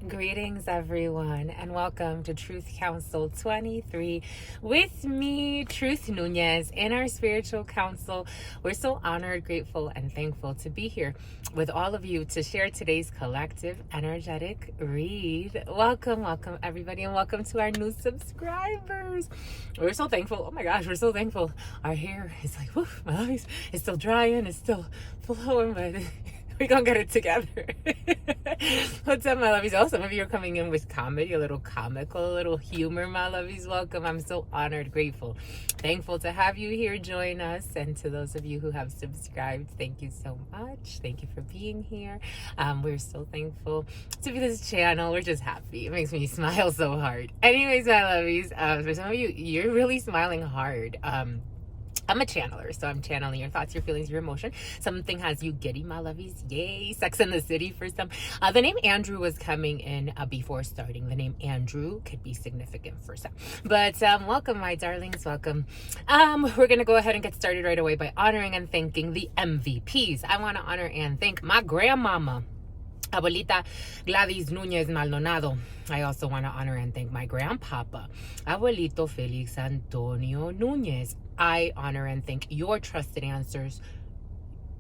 Greetings, everyone, and welcome to Truth Council 23 with me, Truth Nunez, in our spiritual council. We're so honored, grateful, and thankful to be here with all of you to share today's collective energetic read. Welcome, everybody, and welcome to our new subscribers. We're so thankful. Oh my gosh, we're so thankful. Our hair is like, woof, my eyes, it's still drying, it's still flowing, but we're gonna get it together. What's up, my lovies? Oh, some of you are coming in with comedy, a little comical, a little humor, my lovies. Welcome. I'm so honored, grateful, thankful to have you here join us. And to those of you who have subscribed, thank you so much. Thank you for being here. We're so thankful to be this channel. We're just happy. It makes me smile so hard. Anyways, my lovies, for some of you, you're really smiling hard. I'm a channeler, so I'm channeling your thoughts, your feelings, your emotion. Something has you giddy, my lovies. Yay. Sex in the City for some. The name Andrew was coming in before starting. The name Andrew could be significant for some. But welcome, my darlings. Welcome. We're going to go ahead and get started right away by honoring and thanking the MVPs. I want to honor and thank my grandmama, Abuelita Gladys Nunez Maldonado. I also want to honor and thank my grandpapa, Abuelito Felix Antonio Nunez. I honor and thank your trusted answers.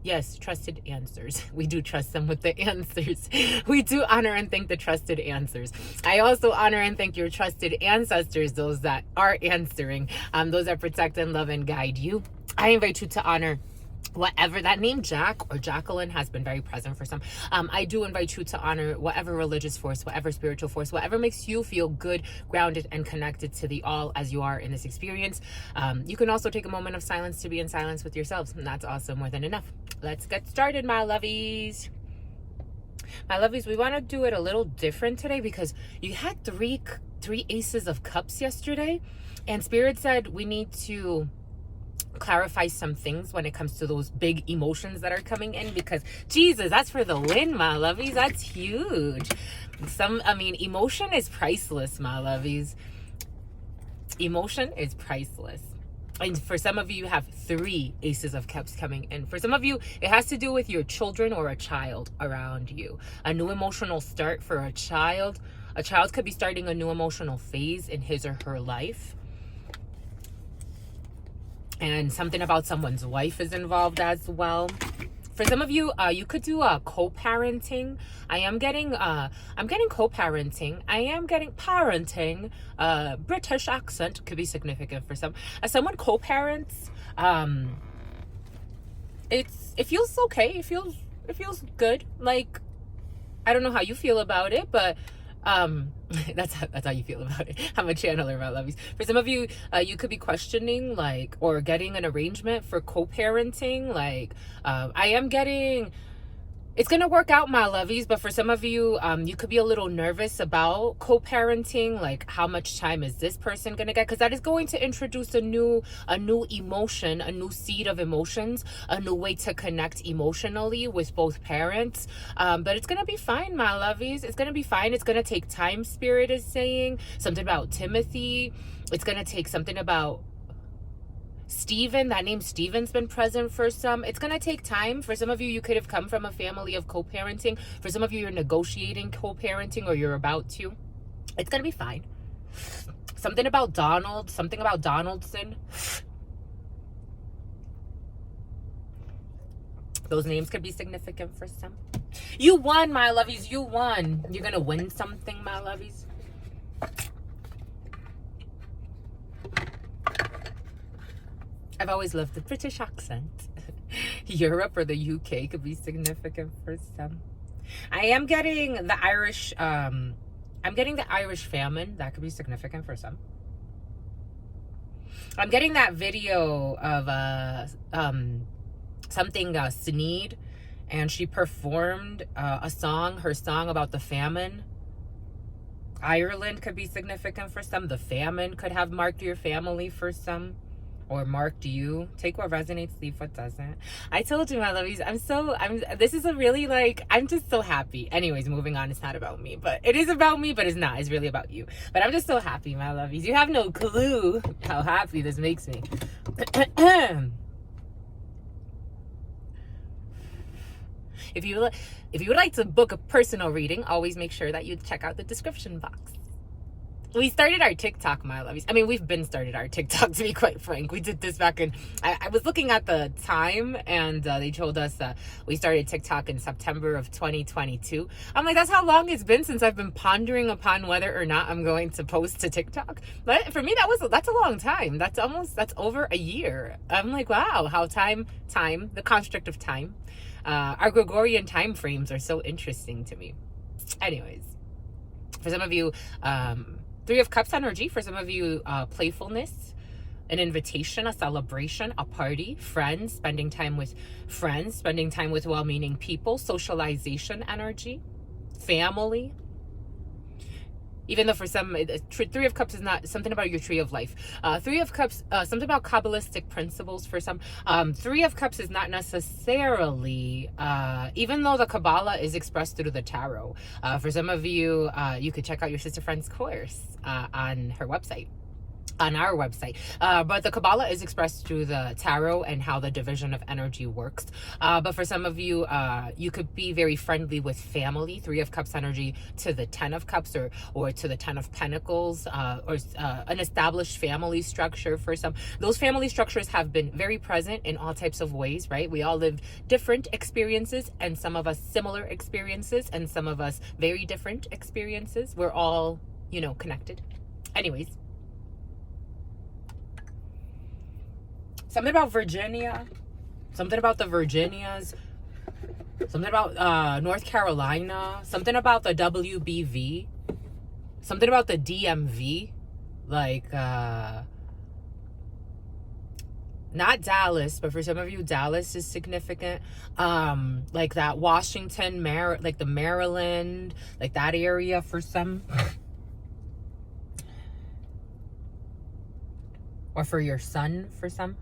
Yes, trusted answers. We do trust them with the answers. We do honor and thank the trusted answers. I also honor and thank your trusted ancestors, those that are answering, those that protect and love and guide you. I invite you to honor whatever that name Jack or Jacqueline has been very present for some. I do invite you to honor whatever religious force, whatever spiritual force, whatever makes you feel good, grounded, and connected to the all as you are in this experience. You can also take a moment of silence to be in silence with yourselves, and that's also more than enough. Let's get started, my lovies. My lovies, we want to do it a little different today because you had three aces of cups yesterday, and Spirit said we need to clarify some things when it comes to those big emotions that are coming in, because Jesus, that's for the win, my lovies. That's huge. Emotion is priceless, my lovies. Emotion is priceless. And for some of you, you have three aces of cups coming in. For some of you, it has to do with your children or a child around you. A new emotional start for a child. A child could be starting a new emotional phase in his or her life. And something about someone's wife is involved as well. For some of you, you could do co-parenting. I'm getting co-parenting. I am getting parenting. British accent could be significant for some. As someone co-parents, it feels okay. It feels good. Like, I don't know how you feel about it, but that's how you feel about it. I'm a channeler, my lovies. For some of you, you could be questioning, like, or getting an arrangement for co-parenting. Like, it's gonna work out, my lovies, but for some of you, you could be a little nervous about co-parenting. Like, how much time is this person gonna get? Because that is going to introduce a new emotion, a new seed of emotions, a new way to connect emotionally with both parents. But it's gonna be fine, my lovies. It's gonna be fine. It's gonna take time, Spirit is saying. Something about Timothy. It's gonna take something about Stephen. That name Stephen's been present for some. It's going to take time. For some of you, you could have come from a family of co-parenting. For some of you, you're negotiating co-parenting or you're about to. It's going to be fine. Something about Donald. Something about Donaldson. Those names could be significant for some. You won, my lovies. You won. You're going to win something, my lovies. I've always loved the British accent. Europe or the UK could be significant for some. I am getting the Irish, I'm getting the Irish famine. That could be significant for some. I'm getting that video of something Sinead, and she performed her song about the famine. Ireland could be significant for some. The famine could have marked your family for some. Or marked you. Take what resonates, leave what doesn't. I told you, my lovies, this is a really, I'm just so happy. Anyways, moving on. It's not about me, but it is about me, but it's not. It's really about you. But I'm just so happy, my lovies. You have no clue how happy this makes me. if you would like to book a personal reading, always make sure that you check out the description box. We started our TikTok, my lovies. I mean, we've been started our TikTok, to be quite frank. We did this back in, I was looking at the time, and they told us we started TikTok in September of 2022. I'm like, that's how long it's been since I've been pondering upon whether or not I'm going to post to TikTok. But for me, that's a long time. That's over a year. I'm like, wow, how time, the construct of time. Our Gregorian time frames are so interesting to me. Anyways, for some of you, Three of Cups energy. For some of you, playfulness, an invitation, a celebration, a party, friends, spending time with friends, spending time with well-meaning people, socialization energy, family. Even though for some, Three of Cups is not something about your tree of life. Three of Cups, something about Kabbalistic principles for some. Three of Cups is not necessarily, even though the Kabbalah is expressed through the tarot. For some of you, you could check out your sister friend's course on her website. On our website, but the Kabbalah is expressed through the tarot and how the division of energy works. But for some of you, you could be very friendly with family. Three of Cups energy to the Ten of Cups, or to the Ten of Pentacles, or an established family structure. For some, those family structures have been very present in all types of ways, right? We all live different experiences, and some of us similar experiences, and some of us very different experiences. We're all, connected. Anyways. Something about Virginia, something about the Virginias, something about North Carolina, something about the WBV, something about the DMV, like not Dallas, but for some of you, Dallas is significant. Like that Washington, like the Maryland, like that area for some. Or for your son for some.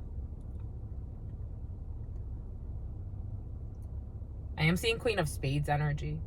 I am seeing Queen of Spades energy.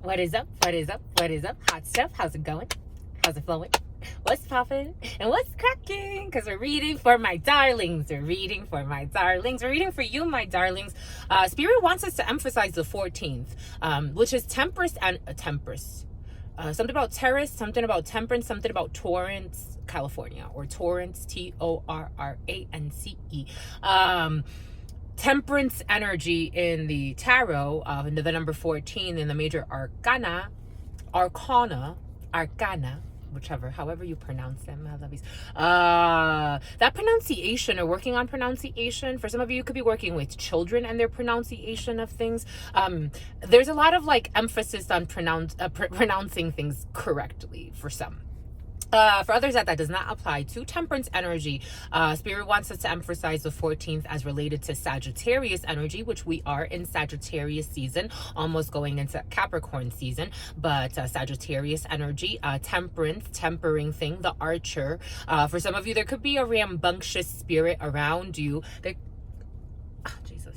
What is up? What is up? What is up? Hot stuff. How's it going? How's it flowing? What's popping? And what's cracking? Because we're reading for my darlings. We're reading for my darlings. We're reading for you, my darlings. Spirit wants us to emphasize the 14th, which is Temperance and Temperance. Something about terrace, something about temperance, something about Torrance, California, or Torrance, Torrance. Temperance energy in the tarot, into the number 14 in the major arcana, however you pronounce them, my lovies. That pronunciation, or working on pronunciation, for some of you, you could be working with children and their pronunciation of things. There's a lot of like emphasis on pronouncing things correctly for some. For others, that does not apply to. Temperance energy. Spirit wants us to emphasize the 14th as related to Sagittarius energy, which we are in Sagittarius season, almost going into Capricorn season. But Sagittarius energy, temperance, tempering thing, the archer. For some of you, there could be a rambunctious spirit around you.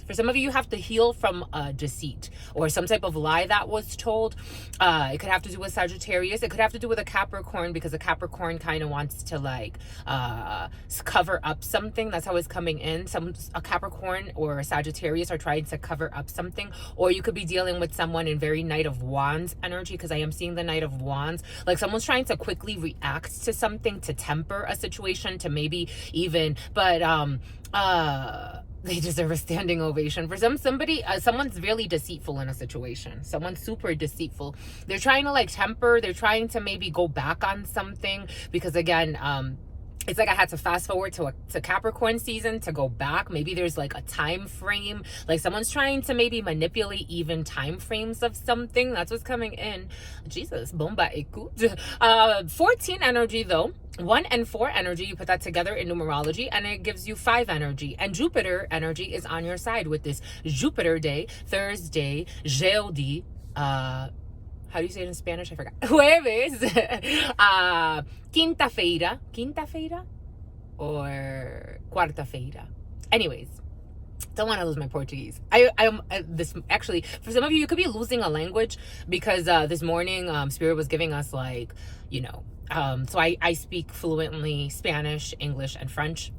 For some of you, you have to heal from deceit or some type of lie that was told. It could have to do with Sagittarius. It could have to do with a Capricorn, because a Capricorn kind of wants to like cover up something. That's how it's coming in. A Capricorn or a Sagittarius are trying to cover up something. Or you could be dealing with someone in very Knight of Wands energy, because I am seeing the Knight of Wands. Like someone's trying to quickly react to something to temper a situation, to maybe even, but they deserve a standing ovation. For someone's really deceitful in a situation. Someone's super deceitful. They're trying to like temper. They're trying to maybe go back on something, because again, it's like I had to fast forward to Capricorn season to go back. Maybe there's like a time frame. Like someone's trying to maybe manipulate even time frames of something. That's what's coming in. Jesus, bomba écoute. 14 energy though. 1 and 4 energy, you put that together in numerology and it gives you 5 energy. And Jupiter energy is on your side with this Jupiter day, Thursday, jeudi, how do you say it in Spanish? I forgot. Jueves, quinta-feira, or quarta-feira. Anyways, don't want to lose my Portuguese. I'm this actually, for some of you, you could be losing a language, because this morning Spirit was giving us like, so I speak fluently Spanish, English, and French.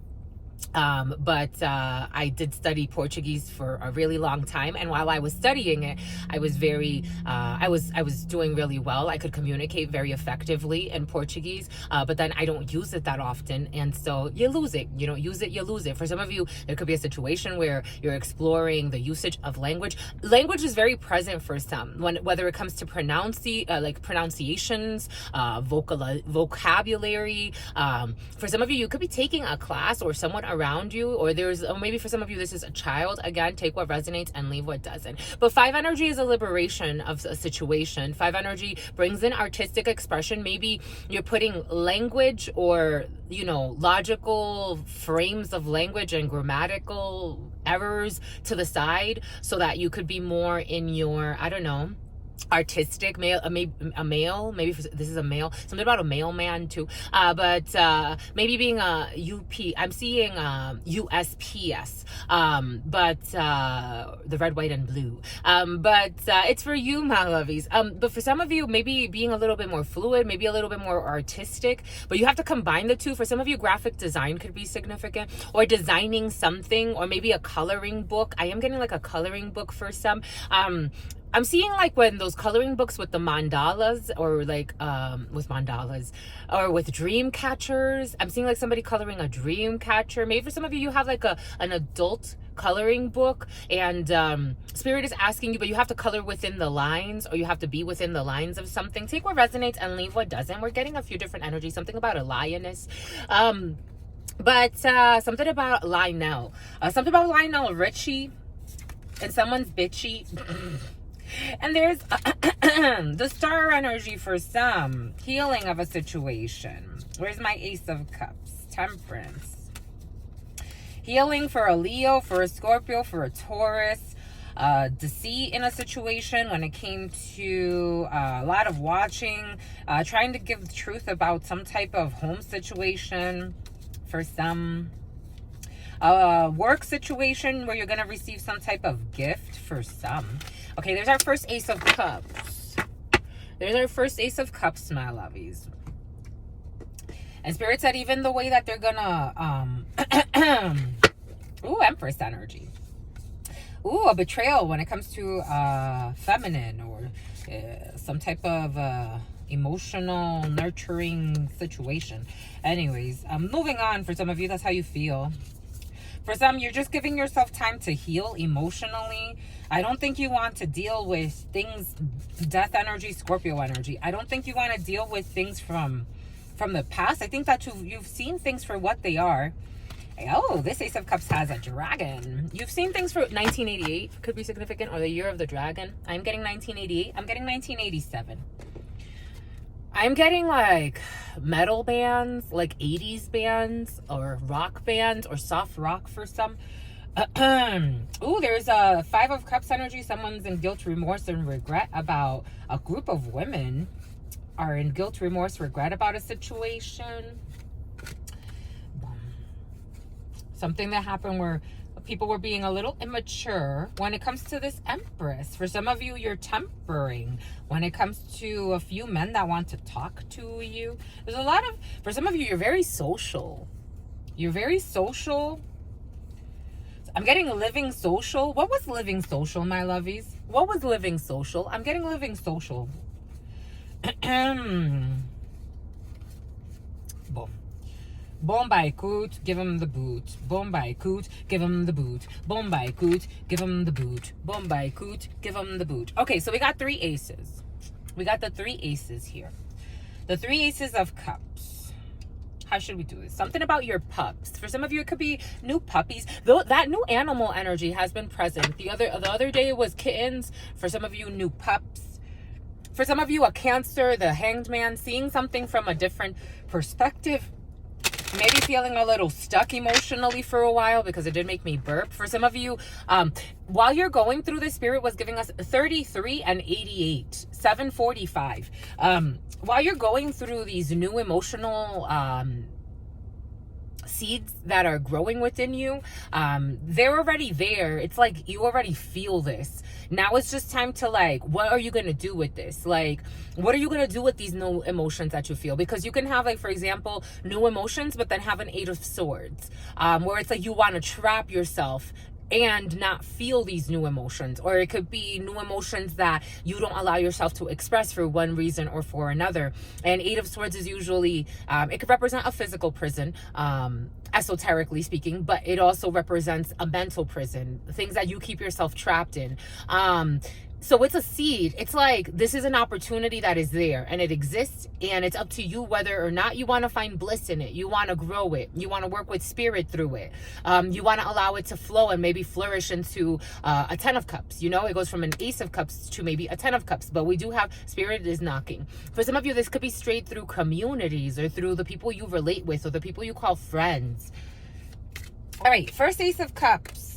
But I did study Portuguese for a really long time, and while I was studying it, I was very I was doing really well. I could communicate very effectively in Portuguese, but then I don't use it that often, and so you lose it. You don't use it, you lose it. For some of you, there could be a situation where you're exploring the usage of language. Language is very present for some, whether it comes to pronunciations, vocabulary. For some of you, you could be taking a class, or someone around you, or maybe for some of you this is a child. Again, take what resonates and leave what doesn't. But 5 energy is a liberation of a situation. 5 energy brings in artistic expression. Maybe you're putting language or logical frames of language and grammatical errors to the side, so that you could be more in your, I don't know, artistic maybe this is a male, something about a mailman too, but maybe being a I'm seeing USPS, but the red, white, and blue, but it's for you, my lovies. But for some of you, maybe being a little bit more fluid, maybe a little bit more artistic, but you have to combine the two. For some of you, graphic design could be significant, or designing something, or maybe a coloring book. I am getting like a coloring book for some. I'm seeing like when those coloring books with the mandalas, or like with mandalas, or with dream catchers. I'm seeing like somebody coloring a dream catcher. Maybe for some of you, you have like an adult coloring book, and Spirit is asking you, but you have to color within the lines, or you have to be within the lines of something. Take what resonates and leave what doesn't. We're getting a few different energies. Something about a lioness. But something about Lionel. Something about Lionel Richie and someone's bitchy. And there's the star energy for some. Healing of a situation. Where's my Ace of Cups? Temperance. Healing for a Leo, for a Scorpio, for a Taurus. Deceit in a situation when it came to a lot of watching. Trying to give the truth about some type of home situation for some. Work situation where you're going to receive some type of gift for some. Okay, there's our first Ace of Cups. There's our first Ace of Cups, my lovies. And Spirit said even the way that they're gonna ooh, Empress energy. Ooh, a betrayal when it comes to feminine, or some type of emotional nurturing situation. Anyways, moving on. For some of you, that's how you feel. For some, you're just giving yourself time to heal emotionally. I don't think you want to deal with things, death energy, Scorpio energy. I don't think you want to deal with things from from the past. I think that you've seen things for what they are. Oh, this Ace of Cups has a dragon. You've seen things for 1988, could be significant, or the year of the dragon. I'm getting 1988. I'm getting 1987. I'm getting like metal bands, like 80s bands, or rock bands, or soft rock for some. Ooh, there's a 5 of Cups energy. Someone's in guilt, remorse, and regret about a group of women are in guilt, remorse, regret about a situation. Something that happened where people were being a little immature when it comes to this Empress. For some of you, you're tempering when it comes to a few men that want to talk to you. There's a lot of, for some of you, you're very social. You're very social. I'm getting living social. What was living social, my lovies? What was living social? I'm getting living social. Boom. Bombay coot, give him the boot. Bombay coot, give him the boot. Bombay coot, give him the boot. Bombay coot, give him the boot. Okay, so we got 3 aces. We got the 3 aces here. The 3 aces of cups. How should we do this? Something about your pups. For some of you, it could be new puppies. Though that new animal energy has been present. The other day it was kittens. For some of you, new pups. For some of you, a Cancer, the Hanged Man, seeing something from a different perspective. Maybe feeling a little stuck emotionally for a while because it did make me burp. For some of you, while you're going through this, Spirit was giving us 33 and 88, 745. While you're going through these new emotional seeds that are growing within you, they're already there. It's like you already feel this. Now it's just time to, like, what are you going to do with this? Like, what are you going to do with these new emotions that you feel? Because you can have, like, for example, new emotions, but then have an 8 of Swords, where it's like you want to trap yourself and not feel these new emotions. Or it could be new emotions that you don't allow yourself to express for one reason or for another. And 8 of Swords is usually, it could represent a physical prison, esoterically speaking, but it also represents a mental prison, things that you keep yourself trapped in. So it's a seed. It's like, this is an opportunity that is there and it exists, and it's up to you whether or not you want to find bliss in it. You want to grow it. You want to work with Spirit through it. You want to allow it to flow and maybe flourish into a 10 of Cups. You know, it goes from an Ace of Cups to maybe a 10 of Cups, but we do have Spirit is knocking. For some of you, this could be straight through communities or through the people you relate with or the people you call friends. All right, first Ace of Cups.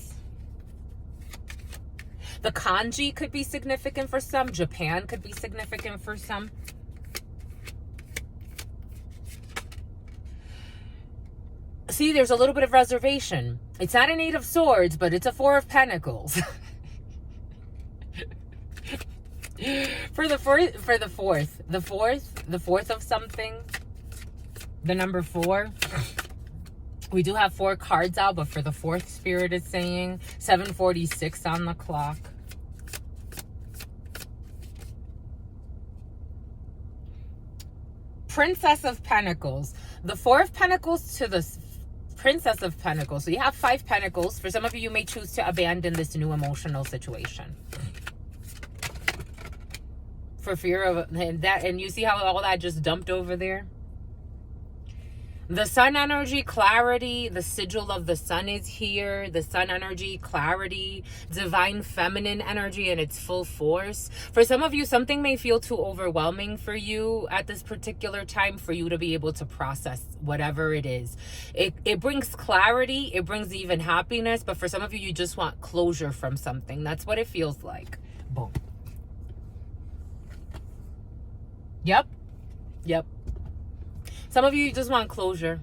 The kanji could be significant for some. Japan could be significant for some. See, there's a little bit of reservation. It's not an 8 of Swords, but it's a 4 of Pentacles. For the fourth of something, the number 4. We do have 4 cards out, but for the 4th, Spirit is saying 7:46 on the clock. Princess of Pentacles. The 4 of Pentacles to the Princess of Pentacles. So you have 5 Pentacles. For some of you, you may choose to abandon this new emotional situation. For fear of that. And you see how all that just dumped over there? The sun energy, clarity, the sigil of the sun is here. The sun energy, clarity, divine feminine energy in its full force. For some of you, something may feel too overwhelming for you at this particular time for you to be able to process whatever it is. It brings clarity. It brings even happiness. But for some of you, you just want closure from something. That's what it feels like. Boom. Yep. Yep. Some of you just want closure.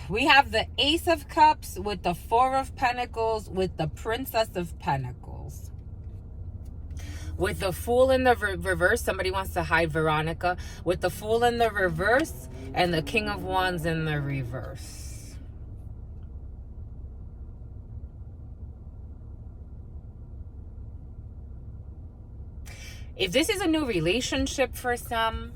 We have the Ace of Cups with the 4 of Pentacles with the Princess of Pentacles. With the Fool in the reverse, somebody wants to hide Veronica. With the Fool in the reverse and the King of Wands in the reverse. If this is a new relationship for some,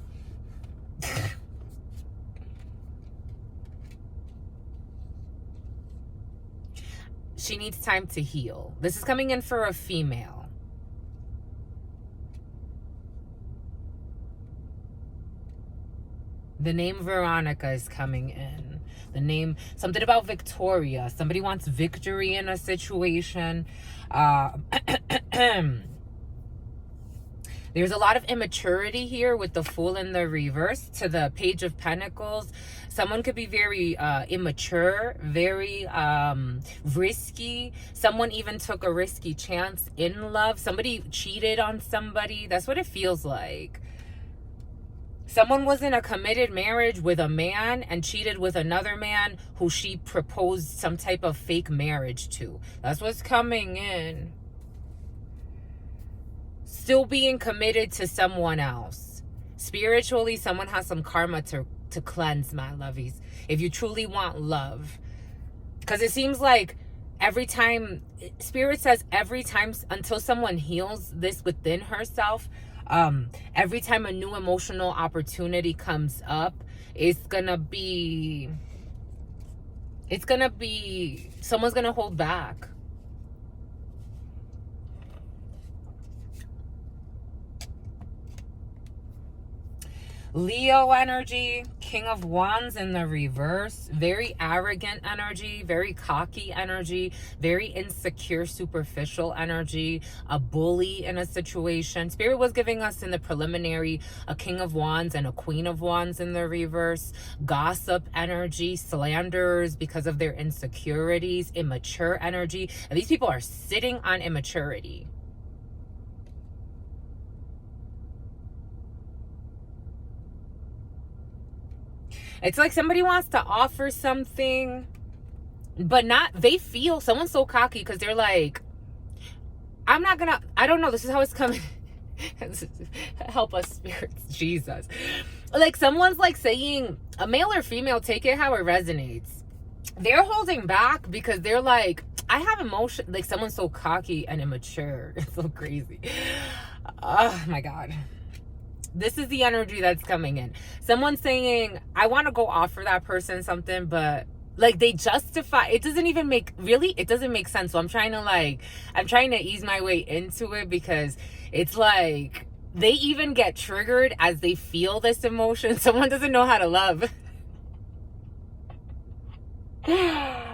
she needs time to heal. This is coming in for a female. The name Veronica is coming in. The name, something about Victoria. Somebody wants victory in a situation. There's a lot of immaturity here with the Fool in the reverse to the Page of Pentacles. Someone could be very immature, very risky. Someone even took a risky chance in love. Somebody cheated on somebody. That's what it feels like. Someone was in a committed marriage with a man and cheated with another man who she proposed some type of fake marriage to. That's what's coming in. Still being committed to someone else. Spiritually, someone has some karma to cleanse, my lovies. If you truly want love. Because it seems like every time, Spirit says every time, until someone heals this within herself, every time a new emotional opportunity comes up, someone's gonna hold back. Leo energy, King of Wands in the reverse, very arrogant energy, very cocky energy, very insecure, superficial energy, a bully in a situation. Spirit was giving us in the preliminary a King of Wands and a Queen of Wands in the reverse, gossip energy, slanderers because of their insecurities, immature energy. And these people are sitting on immaturity. It's like somebody wants to offer something, but they feel, someone's so cocky because they're like, I don't know, this is how it's coming. Help us, spirits, Jesus. Like someone's like saying, a male or female, take it how it resonates. They're holding back because they're like, I have emotion, like someone's so cocky and immature. It's so crazy. Oh my God. This is the energy that's coming in. Someone's saying, I want to go offer that person something, but like they justify, it doesn't even make, really, it doesn't make sense. So I'm trying to ease my way into it because it's like, they even get triggered as they feel this emotion. Someone doesn't know how to love.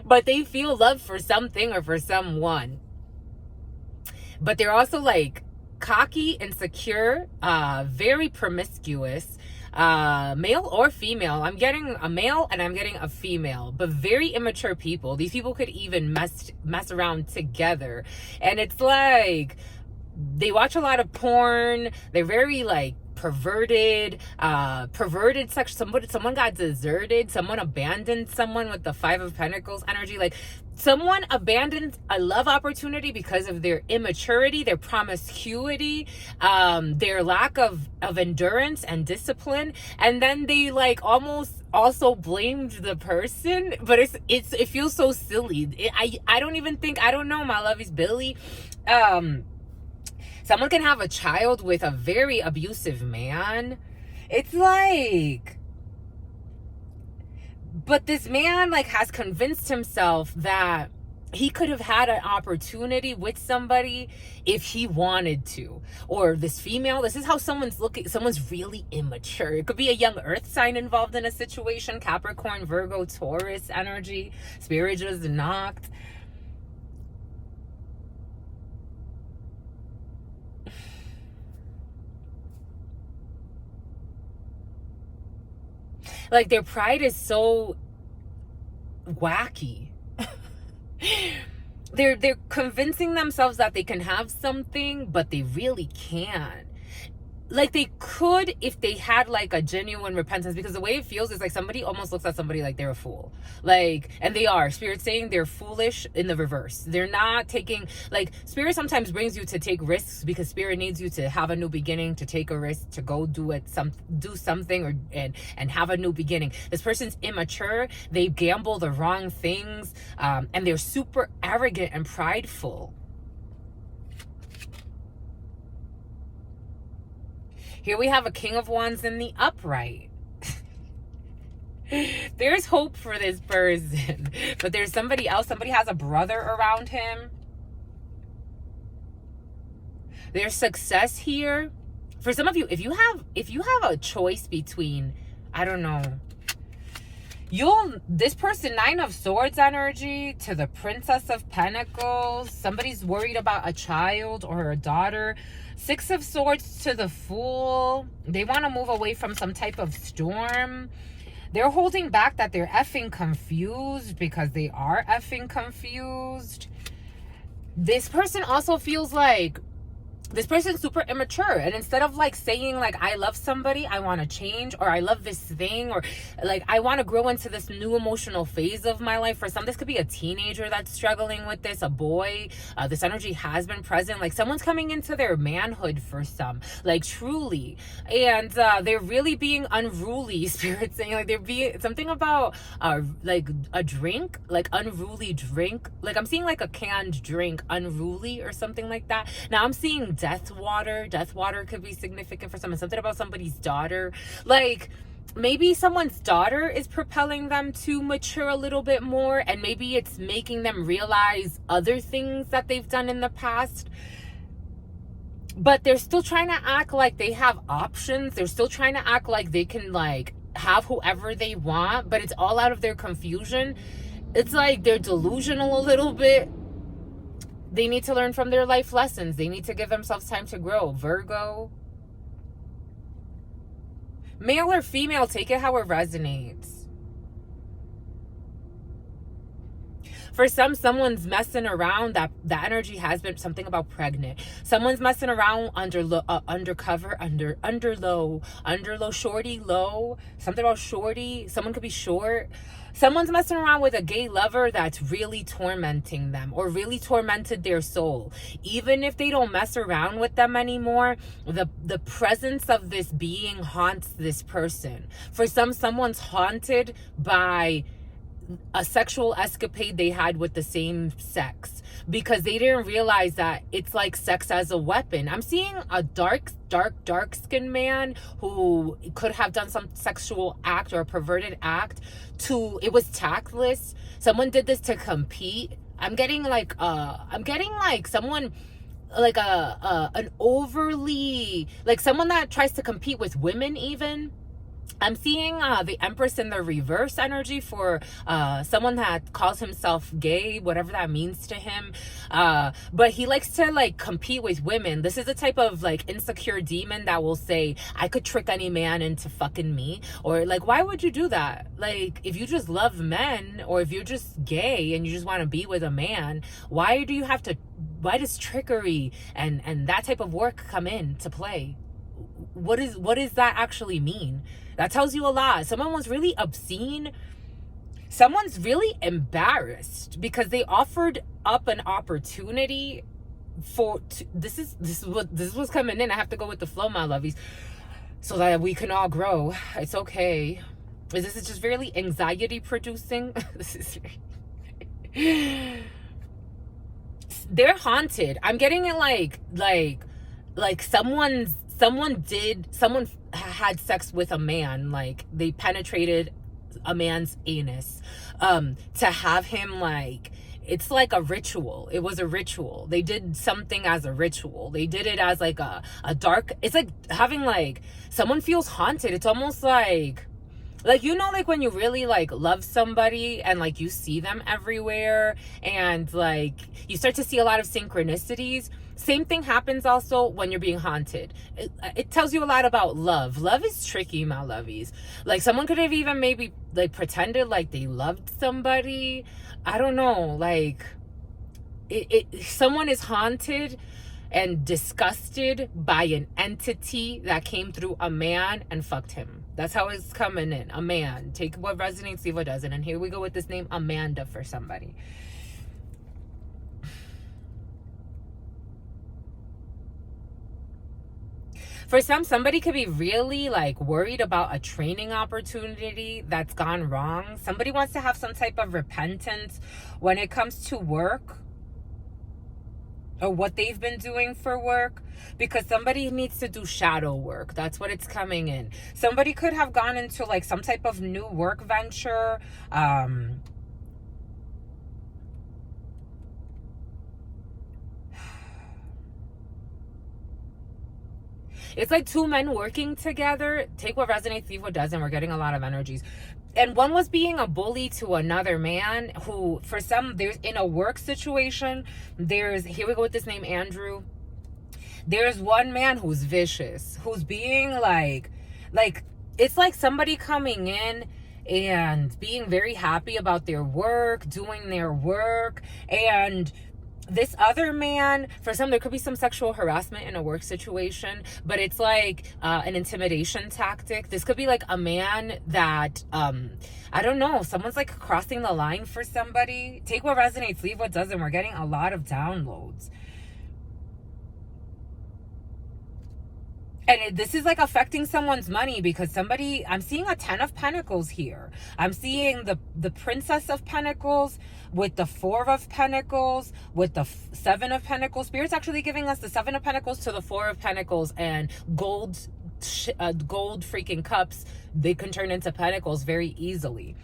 But they feel love for something or for someone. But they're also like, cocky, insecure, very promiscuous, male or female. I'm getting a male and I'm getting a female, but very immature people. These people could even mess around together. And it's like, they watch a lot of porn. They're very like perverted sex. Someone got deserted. Someone abandoned someone with the Five of Pentacles energy. Like someone abandoned a love opportunity because of their immaturity, their promiscuity, their lack of endurance and discipline. And then they like almost also blamed the person, but it feels so silly. I don't know, my love is Billy. Someone can have a child with a very abusive man. It's like, but this man like has convinced himself that he could have had an opportunity with somebody if he wanted to. Or this female, this is how someone's looking. Someone's really immature. It could be a young earth sign involved in a situation. Capricorn, Virgo, Taurus energy. Spirit just knocked. Like their pride is so wacky. They're convincing themselves that they can have something, but they really can't. Like they could if they had like a genuine repentance, because the way it feels is like somebody almost looks at somebody like they're a fool. Like, and they are. Spirit's saying they're foolish in the reverse. They're not taking, like Spirit sometimes brings you to take risks because Spirit needs you to have a new beginning, to take a risk, to go do something or and have a new beginning. This person's immature. They gamble the wrong things, and they're super arrogant and prideful. Here we have a King of Wands in the upright. There's hope for this person. But there's somebody else. Somebody has a brother around him. There's success here. For some of you, if you have a choice between I don't know. This person, 9 of Swords energy to the Princess of Pentacles. Somebody's worried about a child or a daughter. 6 of Swords to the Fool. They want to move away from some type of storm. They're holding back that they're effing confused because they are effing confused. This person also feels like this person's super immature, and instead of like saying like I love somebody, I want to change, or I love this thing, or like I want to grow into this new emotional phase of my life. For some, this could be a teenager that's struggling with this, a boy. This energy has been present, like someone's coming into their manhood for some, like truly, and they're really being unruly. Spirit saying like they're being something about like a drink, like unruly drink, like I'm seeing like a canned drink, unruly or something like that. Now I'm seeing death water. Death water could be significant for someone. Something about somebody's daughter. Like maybe someone's daughter is propelling them to mature a little bit more, and maybe it's making them realize other things that they've done in the past. But they're still trying to act like they have options. They're still trying to act like they can like have whoever they want, but it's all out of their confusion. It's like they're delusional a little bit. They need to learn from their life lessons. They need to give themselves time to grow. Virgo. Male or female, take it how it resonates. For some, someone's messing around. That energy has been something about pregnant. Someone's messing around undercover, under low, shorty, low. Something about shorty. Someone could be short. Someone's messing around with a gay lover that's really tormenting them or really tormented their soul. Even if they don't mess around with them anymore, the presence of this being haunts this person. For some, someone's haunted by a sexual escapade they had with the same sex because they didn't realize that it's like sex as a weapon. I'm seeing a dark skinned man who could have done some sexual act or a perverted act it was tactless. Someone did this to compete. I'm getting like someone like an overly, like someone that tries to compete with women even. I'm seeing the Empress in the reverse energy for someone that calls himself gay, whatever that means to him. But he likes to like compete with women. This is a type of like insecure demon that will say, I could trick any man into fucking me. Or like, why would you do that? Like, if you just love men, or if you're just gay and you just want to be with a man, why does trickery and that type of work come in to play? What does that actually mean? That tells you a lot. Someone was really obscene. Someone's really embarrassed because they offered up an opportunity this is what's coming in. I have to go with the flow, my lovies, so that we can all grow. It's okay. This is just really anxiety producing. This is they're haunted. I'm getting it like someone had sex with a man, like they penetrated a man's anus to have him, like it's like a ritual. It was a ritual. They did something as a ritual. They did it as like a dark, it's like having like someone feels haunted. It's almost like you know, like when you really like love somebody and like you see them everywhere and like you start to see a lot of synchronicities. Same thing happens also when you're being haunted. It tells you a lot about love. Love is tricky, my lovies. Like someone could have even maybe like pretended like they loved somebody. I don't know. Like someone is haunted and disgusted by an entity that came through a man and fucked him. That's how it's coming in. A man. Take what resonates, see what doesn't. And here we go with this name Amanda for somebody. For somebody could be really like worried about a training opportunity that's gone wrong. Somebody wants to have some type of repentance when it comes to work or what they've been doing for work, because somebody needs to do shadow work. That's what it's coming in. Somebody could have gone into like some type of new work venture, It's like two men working together. Take what resonates, leave what doesn't. We're getting a lot of energies. And one was being a bully to another man who, for some, there's in a work situation, here we go with this name, Andrew. There's one man who's vicious, who's being like, it's like somebody coming in and being very happy about their work, doing their work, and this other man, for some, there could be some sexual harassment in a work situation, but it's like an intimidation tactic. This could be like a man that, I don't know, someone's like crossing the line for somebody. Take what resonates, leave what doesn't. We're getting a lot of downloads. And this is like affecting someone's money because somebody, I'm seeing a 10 of Pentacles here. I'm seeing the Princess of Pentacles with the 4 of Pentacles, with the 7 of Pentacles. Spirit's actually giving us the 7 of Pentacles to the 4 of Pentacles, and gold freaking cups. They can turn into Pentacles very easily.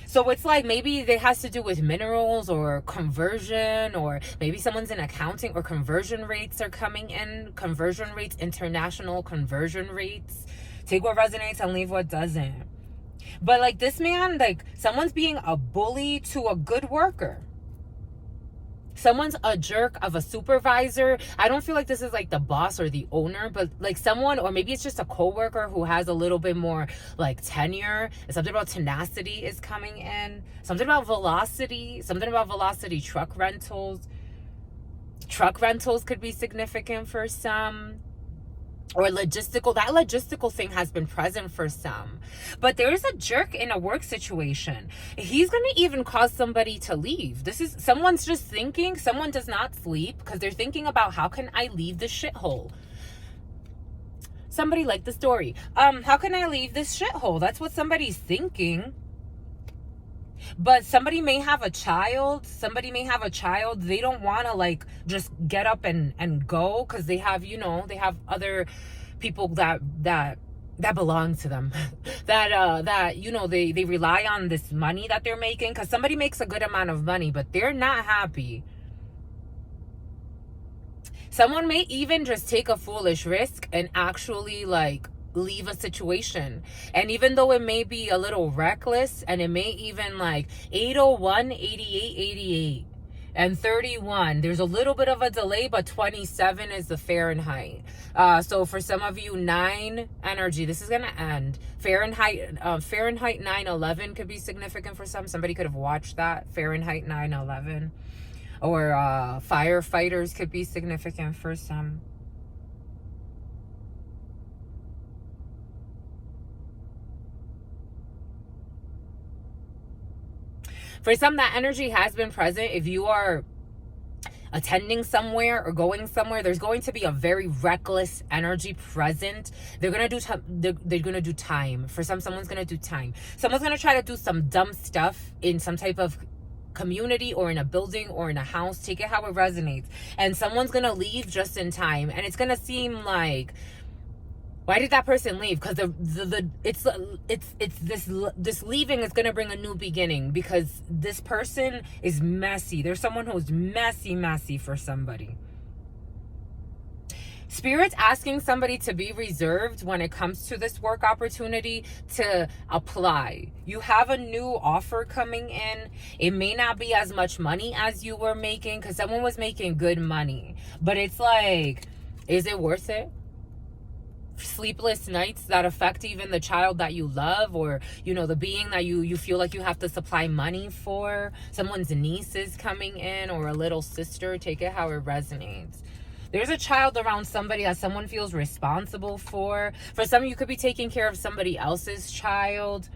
So it's like maybe it has to do with minerals or conversion, or maybe someone's in accounting, or conversion rates are coming in. Conversion rates, international conversion rates. Take what resonates and leave what doesn't. But like this man, like someone's being a bully to a good worker. Someone's a jerk of a supervisor. I don't feel like this is like the boss or the owner, but like someone, or maybe it's just a coworker who has a little bit more like tenure. Something about tenacity is coming in. Something about velocity. Something about velocity. Truck rentals. Truck rentals could be significant for some. Or logistical. That logistical thing has been present for some. But there is a jerk in a work situation. He's going to even cause somebody to leave. This is, someone's just thinking, someone does not sleep because they're thinking about, how can I leave this shithole? Somebody liked the story. How can I leave this shithole? That's what somebody's thinking. But somebody may have a child. Somebody may have a child. They don't want to like just get up and go because they have, you know, they have other people that belong to them. that you know, they rely on this money that they're making, because somebody makes a good amount of money, but they're not happy. Someone may even just take a foolish risk and actually like leave a situation. And even though it may be a little reckless, and it may even like 801, 88, 88 and 31, there's a little bit of a delay, but 27 is the Fahrenheit. So for some of you, 9 energy, this is gonna end. Fahrenheit 9/11 could be significant for some. Somebody could have watched that, Fahrenheit 9/11. Or firefighters could be significant for some. For some, that energy has been present. If you are attending somewhere or going somewhere, there's going to be a very reckless energy present. They're gonna do they're gonna do time. For some, someone's gonna do time. Someone's gonna try to do some dumb stuff in some type of community or in a building or in a house. Take it how it resonates. And someone's gonna leave just in time, and it's gonna seem like, why did that person leave? Because this leaving is gonna bring a new beginning, because this person is messy. There's someone who's messy for somebody. Spirit's asking somebody to be reserved when it comes to this work opportunity, to apply. You have a new offer coming in. It may not be as much money as you were making, because someone was making good money. But it's like, is it worth it? Sleepless nights that affect even the child that you love, or you know, the being that you feel like you have to supply money for. Someone's niece is coming in, or a little sister. Take it how it resonates. There's a child around somebody that someone feels responsible for. For some, you could be taking care of somebody else's child.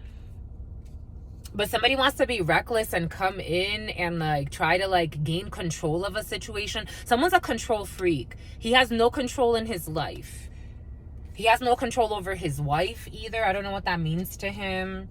But somebody wants to be reckless and come in and like try to like gain control of a situation. Someone's a control freak. He has no control in his life. He has no control over his wife either. I don't know what that means to him.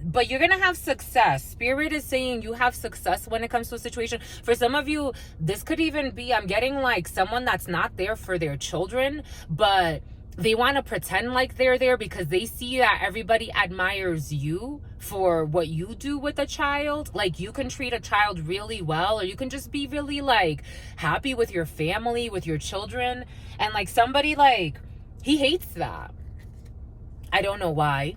But you're going to have success. Spirit is saying you have success when it comes to a situation. For some of you, this could even be, I'm getting like someone that's not there for their children, but they want to pretend like they're there because they see that everybody admires you for what you do with a child. Like you can treat a child really well, or you can just be really like happy with your family, with your children. And like somebody like He hates that. I don't know why.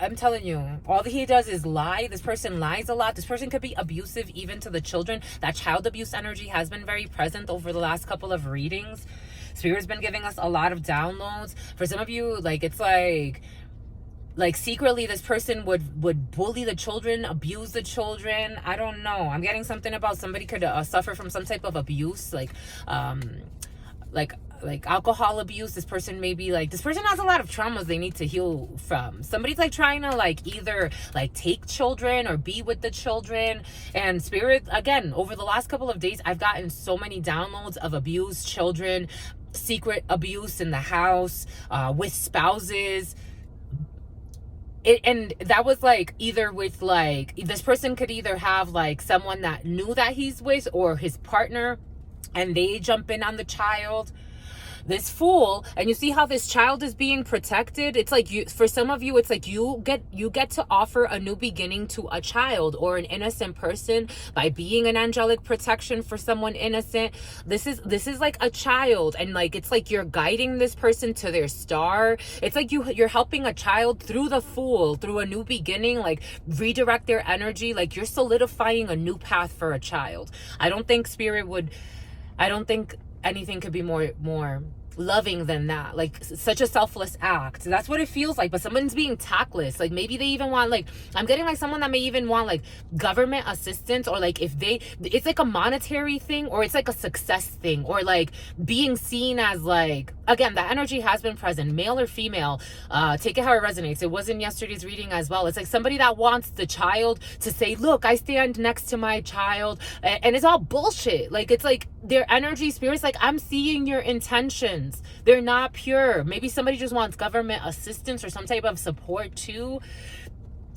I'm telling you, all that he does is lie. This person lies a lot. This person could be abusive even to the children. That child abuse energy has been very present over the last couple of readings. Spirit's been giving us a lot of downloads. For some of you, like, it's like secretly this person would bully the children, abuse the children. I don't know. I'm getting something about somebody could suffer from some type of abuse, like alcohol abuse. This person may be like, this person has a lot of traumas they need to heal from. Somebody's like trying to like either like take children or be with the children. And Spirit, again, over the last couple of days, I've gotten so many downloads of abused children, secret abuse in the house, with spouses. And that was like either with like, this person could either have like someone that knew that he's with or his partner, and they jump in on the child. This Fool, and you see how this child is being protected. It's like, you, for some of you, it's like you get to offer a new beginning to a child or an innocent person by being an angelic protection for someone innocent. This is like a child, and like it's like you're guiding this person to their star. It's like you're helping a child through the Fool, through a new beginning, like redirect their energy. Like you're solidifying a new path for a child. I don't think anything could be more loving than that. Like such a selfless act. That's what it feels like. But someone's being tactless. Like maybe they even want, like, I'm getting like someone that may even want like government assistance, or like if it's like a monetary thing, or it's like a success thing, or like being seen as like, again, that energy has been present, male or female. Take it how it resonates. It was in yesterday's reading as well. It's like somebody that wants the child to say, look, I stand next to my child, and it's all bullshit. Like it's like their energy, Spirit's like, I'm seeing your intentions. They're not pure. Maybe somebody just wants government assistance or some type of support too.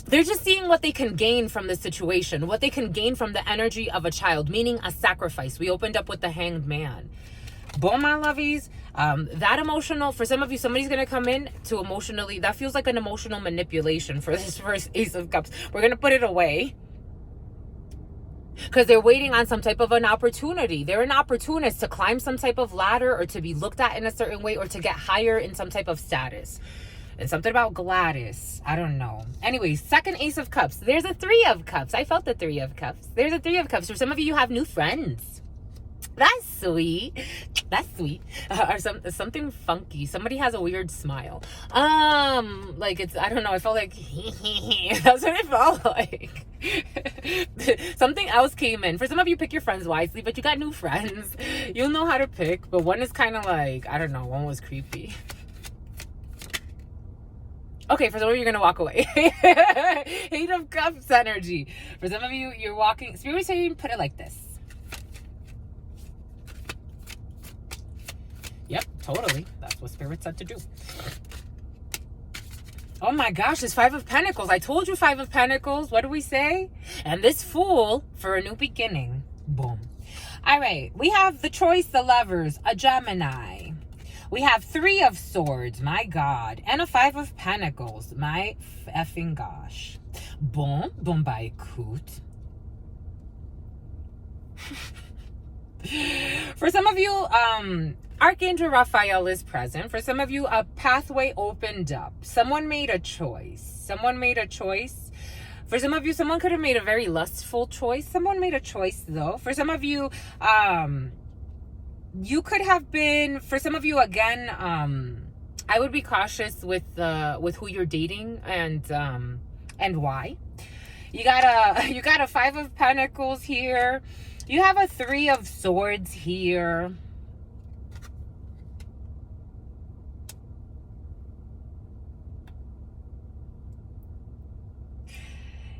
They're just seeing what they can gain from the situation, what they can gain from the energy of a child, meaning a sacrifice. We opened up with the Hanged Man. Boom, my lovies. That emotional, for some of you, somebody's going to come in to emotionally, that feels like an emotional manipulation for this first Ace of Cups. We're going to put it away, because they're waiting on some type of an opportunity. They're an opportunist to climb some type of ladder, or to be looked at in a certain way, or to get higher in some type of status. And something about Gladys, I don't know. Anyways, second Ace of Cups. There's a Three of Cups. I felt the Three of Cups. There's a Three of Cups. For some of you, you have new friends. That's sweet. That's sweet. Or something funky. Somebody has a weird smile. Like it's, I don't know. I felt like that's what it felt like. Something else came in. For some of you, pick your friends wisely, but you got new friends. You'll know how to pick. But one is kind of like, I don't know. One was creepy. Okay, for some of you, you're going to walk away. Eight of Cups energy. For some of you, you're walking. Spirit saying, put it like this. Yep, totally. That's what Spirit said to do. Oh my gosh, this Five of Pentacles. I told you, Five of Pentacles. What do we say? And this Fool for a new beginning. Boom. All right, we have the Choice, the Lovers, a Gemini. We have Three of Swords, my God, and a Five of Pentacles, my effing gosh. Boom, boom, by coot. For some of you, Archangel Raphael is present. For some of you, a pathway opened up. Someone made a choice. Someone made a choice. For some of you, someone could have made a very lustful choice. Someone made a choice, though. For some of you, you could have been, for some of you, again, I would be cautious with who you're dating and why. You got a Five of Pentacles here. You have a Three of Swords here.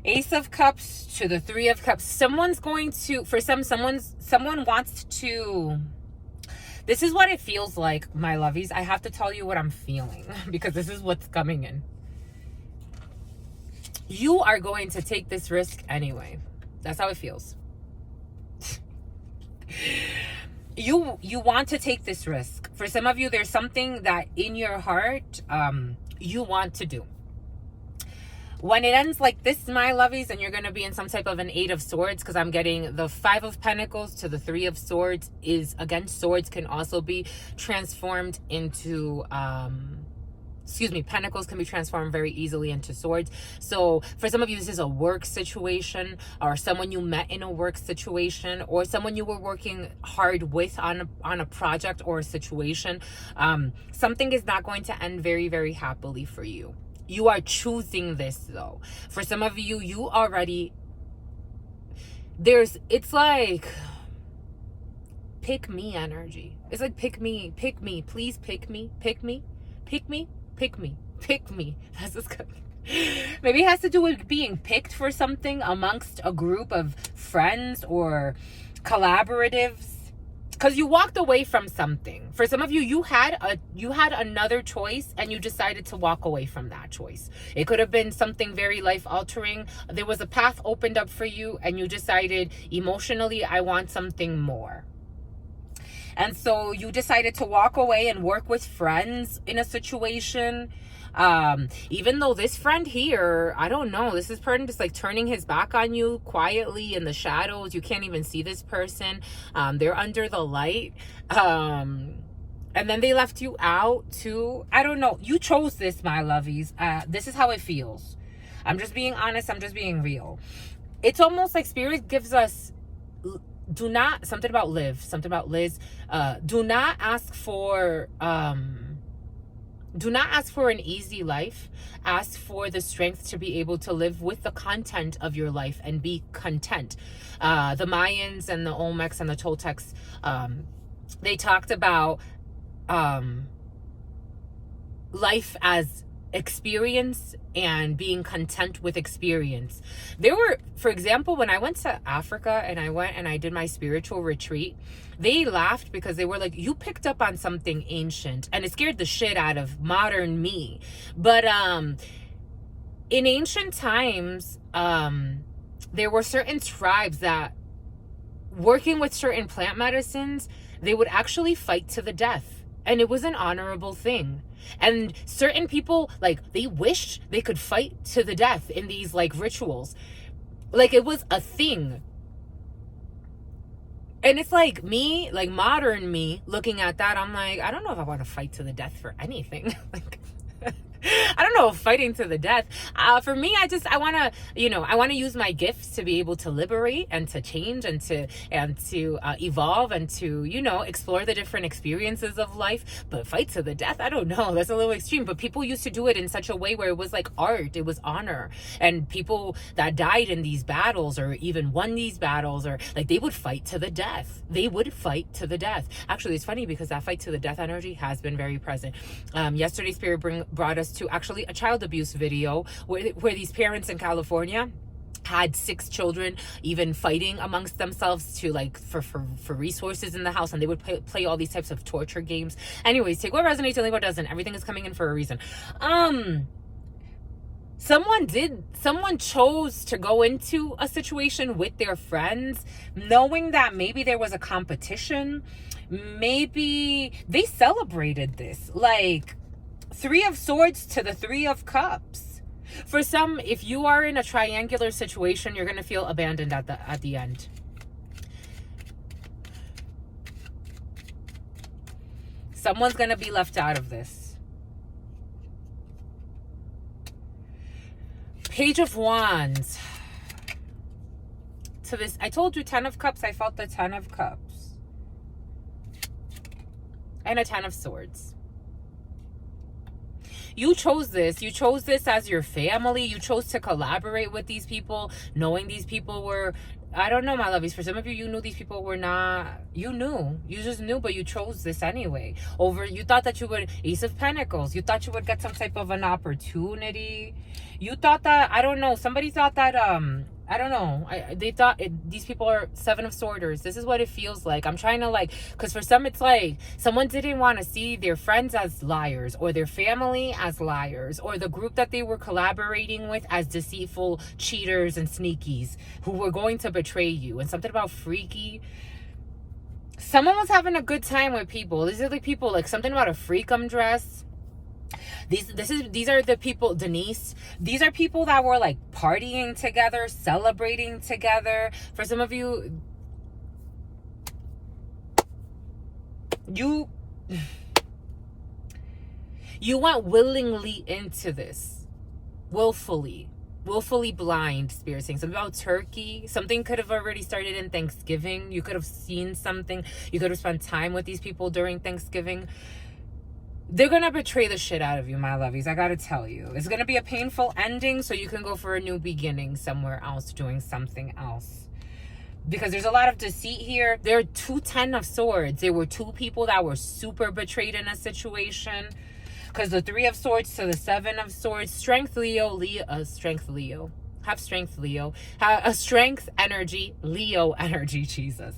Ace of Cups to the Three of Cups. Someone's going to, for someone wants to, this is what it feels like, my lovies. I have to tell you what I'm feeling because this is what's coming in. You are going to take this risk anyway. That's how it feels. You want to take this risk. For some of you, there's something that in your heart you want to do. When it ends like this, my lovies, and you're going to be in some type of an 8 of Swords, because I'm getting the 5 of Pentacles to the 3 of Swords is, again, swords can also be transformed into, Pentacles can be transformed very easily into swords. So for some of you, this is a work situation, or someone you met in a work situation, or someone you were working hard with on a project or a situation. Something is not going to end very, very happily for you. You are choosing this though. For some of you, you already, it's like pick me energy. It's like pick me, please pick me. That's just good. Maybe it has to do with being picked for something amongst a group of friends or collaboratives. Because you walked away from something. For some of you, you had another choice and you decided to walk away from that choice. It could have been something very life-altering. There was a path opened up for you and you decided emotionally, I want something more. And so you decided to walk away and work with friends in a situation. Even though this friend here, I don't know, this is person just like turning his back on you quietly in the shadows. You can't even see this person. They're under the light. And then they left you out too. I don't know. You chose this, my lovies. This is how it feels. I'm just being honest. I'm just being real. It's almost like Spirit gives us, something about Liz. Do not ask for an easy life. Ask for the strength to be able to live with the content of your life and be content. The Mayans and the Olmecs and the Toltecs, they talked about life as experience and being content with experience. There were, for example, when I went to Africa and I did my spiritual retreat, they laughed because they were like, you picked up on something ancient, and it scared the shit out of modern me. But in ancient times, there were certain tribes that, working with certain plant medicines, they would actually fight to the death, and it was an honorable thing. And certain people, like, they wished they could fight to the death in these like rituals. Like, it was a thing. And it's like me, like modern me, looking at that, I'm like, I don't know if I want to fight to the death for anything. Like, I don't know if fighting to the death. For me, I want to use my gifts to be able to liberate and to change and to evolve and to, explore the different experiences of life. But fight to the death, I don't know. That's a little extreme. But people used to do it in such a way where it was like art. It was honor. And people that died in these battles or even won these battles, or like, they would fight to the death. They would fight to the death. Actually, it's funny because that fight to the death energy has been very present. Yesterday, Spirit brought us to actually a child abuse video where these parents in California had 6 children even fighting amongst themselves to like for resources in the house, and they would play all these types of torture games. Anyways, take what resonates and leave what doesn't. Everything is coming in for a reason. Someone chose to go into a situation with their friends knowing that maybe there was a competition. Maybe they celebrated this, like 3 of Swords to the 3 of Cups. For some, if you are in a triangular situation, you're going to feel abandoned at the end. Someone's going to be left out of this. Page of Wands. To this, I told you 10 of Cups. I felt the 10 of Cups. And a 10 of Swords. You chose this. You chose this as your family. You chose to collaborate with these people, knowing these people were, I don't know, my lovies. For some of you, you knew these people were not, you just knew, but you chose this anyway. You thought that you would, Ace of Pentacles, you thought you would get some type of an opportunity. You thought that, I don't know, somebody thought that, I don't know. They thought these people are 7 of Swords. This is what it feels like. I'm trying to because for some it's like someone didn't want to see their friends as liars, or their family as liars, or the group that they were collaborating with as deceitful cheaters and sneakies who were going to betray you. And something about freaky. Someone was having a good time with people. These are like people, like something about a freakum dress. These are the people, Denise. These are people that were like partying together, celebrating together. For some of you, you went willingly into this, willfully blind. Spirit saying something about Turkey. Something could have already started in Thanksgiving. You could have seen something. You could have spent time with these people during Thanksgiving. They're gonna betray the shit out of you, my lovies. I gotta tell you, it's gonna be a painful ending, so you can go for a new beginning somewhere else, doing something else. Because there's a lot of deceit here. There are 2 10 of Swords. There were 2 people that were super betrayed in a situation. Because the 3 of Swords to the 7 of Swords. Strength Leo. Strength Leo. Have strength Leo. Have a strength energy. Leo energy, Jesus.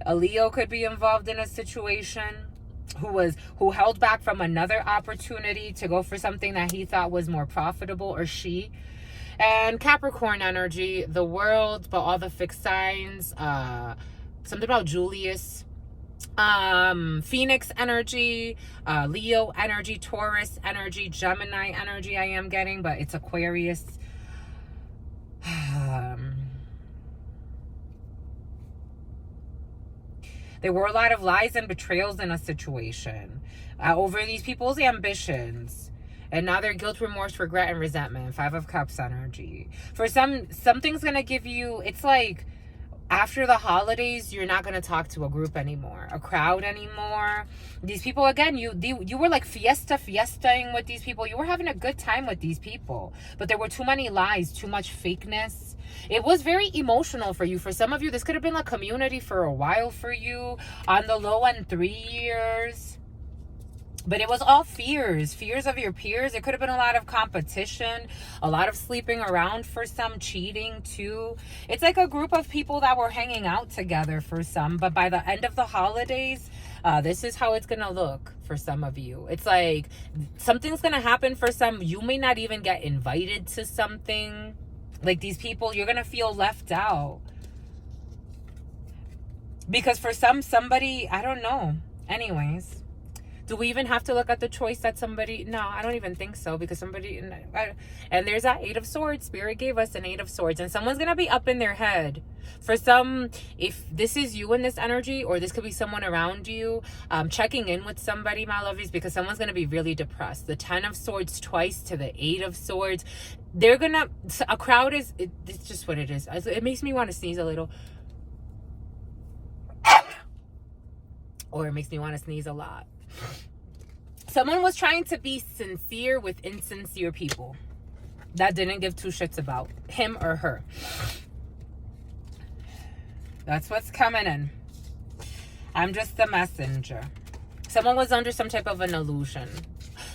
A Leo could be involved in a situation who held back from another opportunity to go for something that he thought was more profitable, or she. And Capricorn energy, the World, but all the fixed signs. Something about Julius. Phoenix energy, Leo energy, Taurus energy, Gemini energy I am getting, but it's Aquarius. There were a lot of lies and betrayals in a situation over these people's ambitions. And now they're guilt, remorse, regret, and resentment. 5 of Cups energy. For something's going to give you, it's like after the holidays, you're not going to talk to a group anymore, a crowd anymore. These people, again, you were like fiestaing with these people. You were having a good time with these people. But there were too many lies, too much fakeness. It was very emotional for you. For some of you, this could have been a community for a while for you. On the low end, 3 years. But it was all fears of your peers. It could have been a lot of competition, a lot of sleeping around for some, cheating too. It's like a group of people that were hanging out together for some. But by the end of the holidays, this is how it's going to look for some of you. It's like something's going to happen for some. You may not even get invited to something. Like these people, you're going to feel left out. Because for somebody, I don't know. Anyways. Do we even have to look at the choice that somebody... No, I don't even think so. Because somebody... And there's that 8 of Swords. Spirit gave us an 8 of Swords. And someone's going to be up in their head. For some, if this is you in this energy, or this could be someone around you, checking in with somebody, my lovies, because someone's going to be really depressed. The 10 of Swords twice to the 8 of Swords. They're going to... A crowd is... It's just what it is. It makes me want to sneeze a little. Or it makes me want to sneeze a lot. Someone was trying to be sincere with insincere people that didn't give 2 shits about him or her. That's what's coming in. I'm just the messenger. Someone was under some type of an illusion.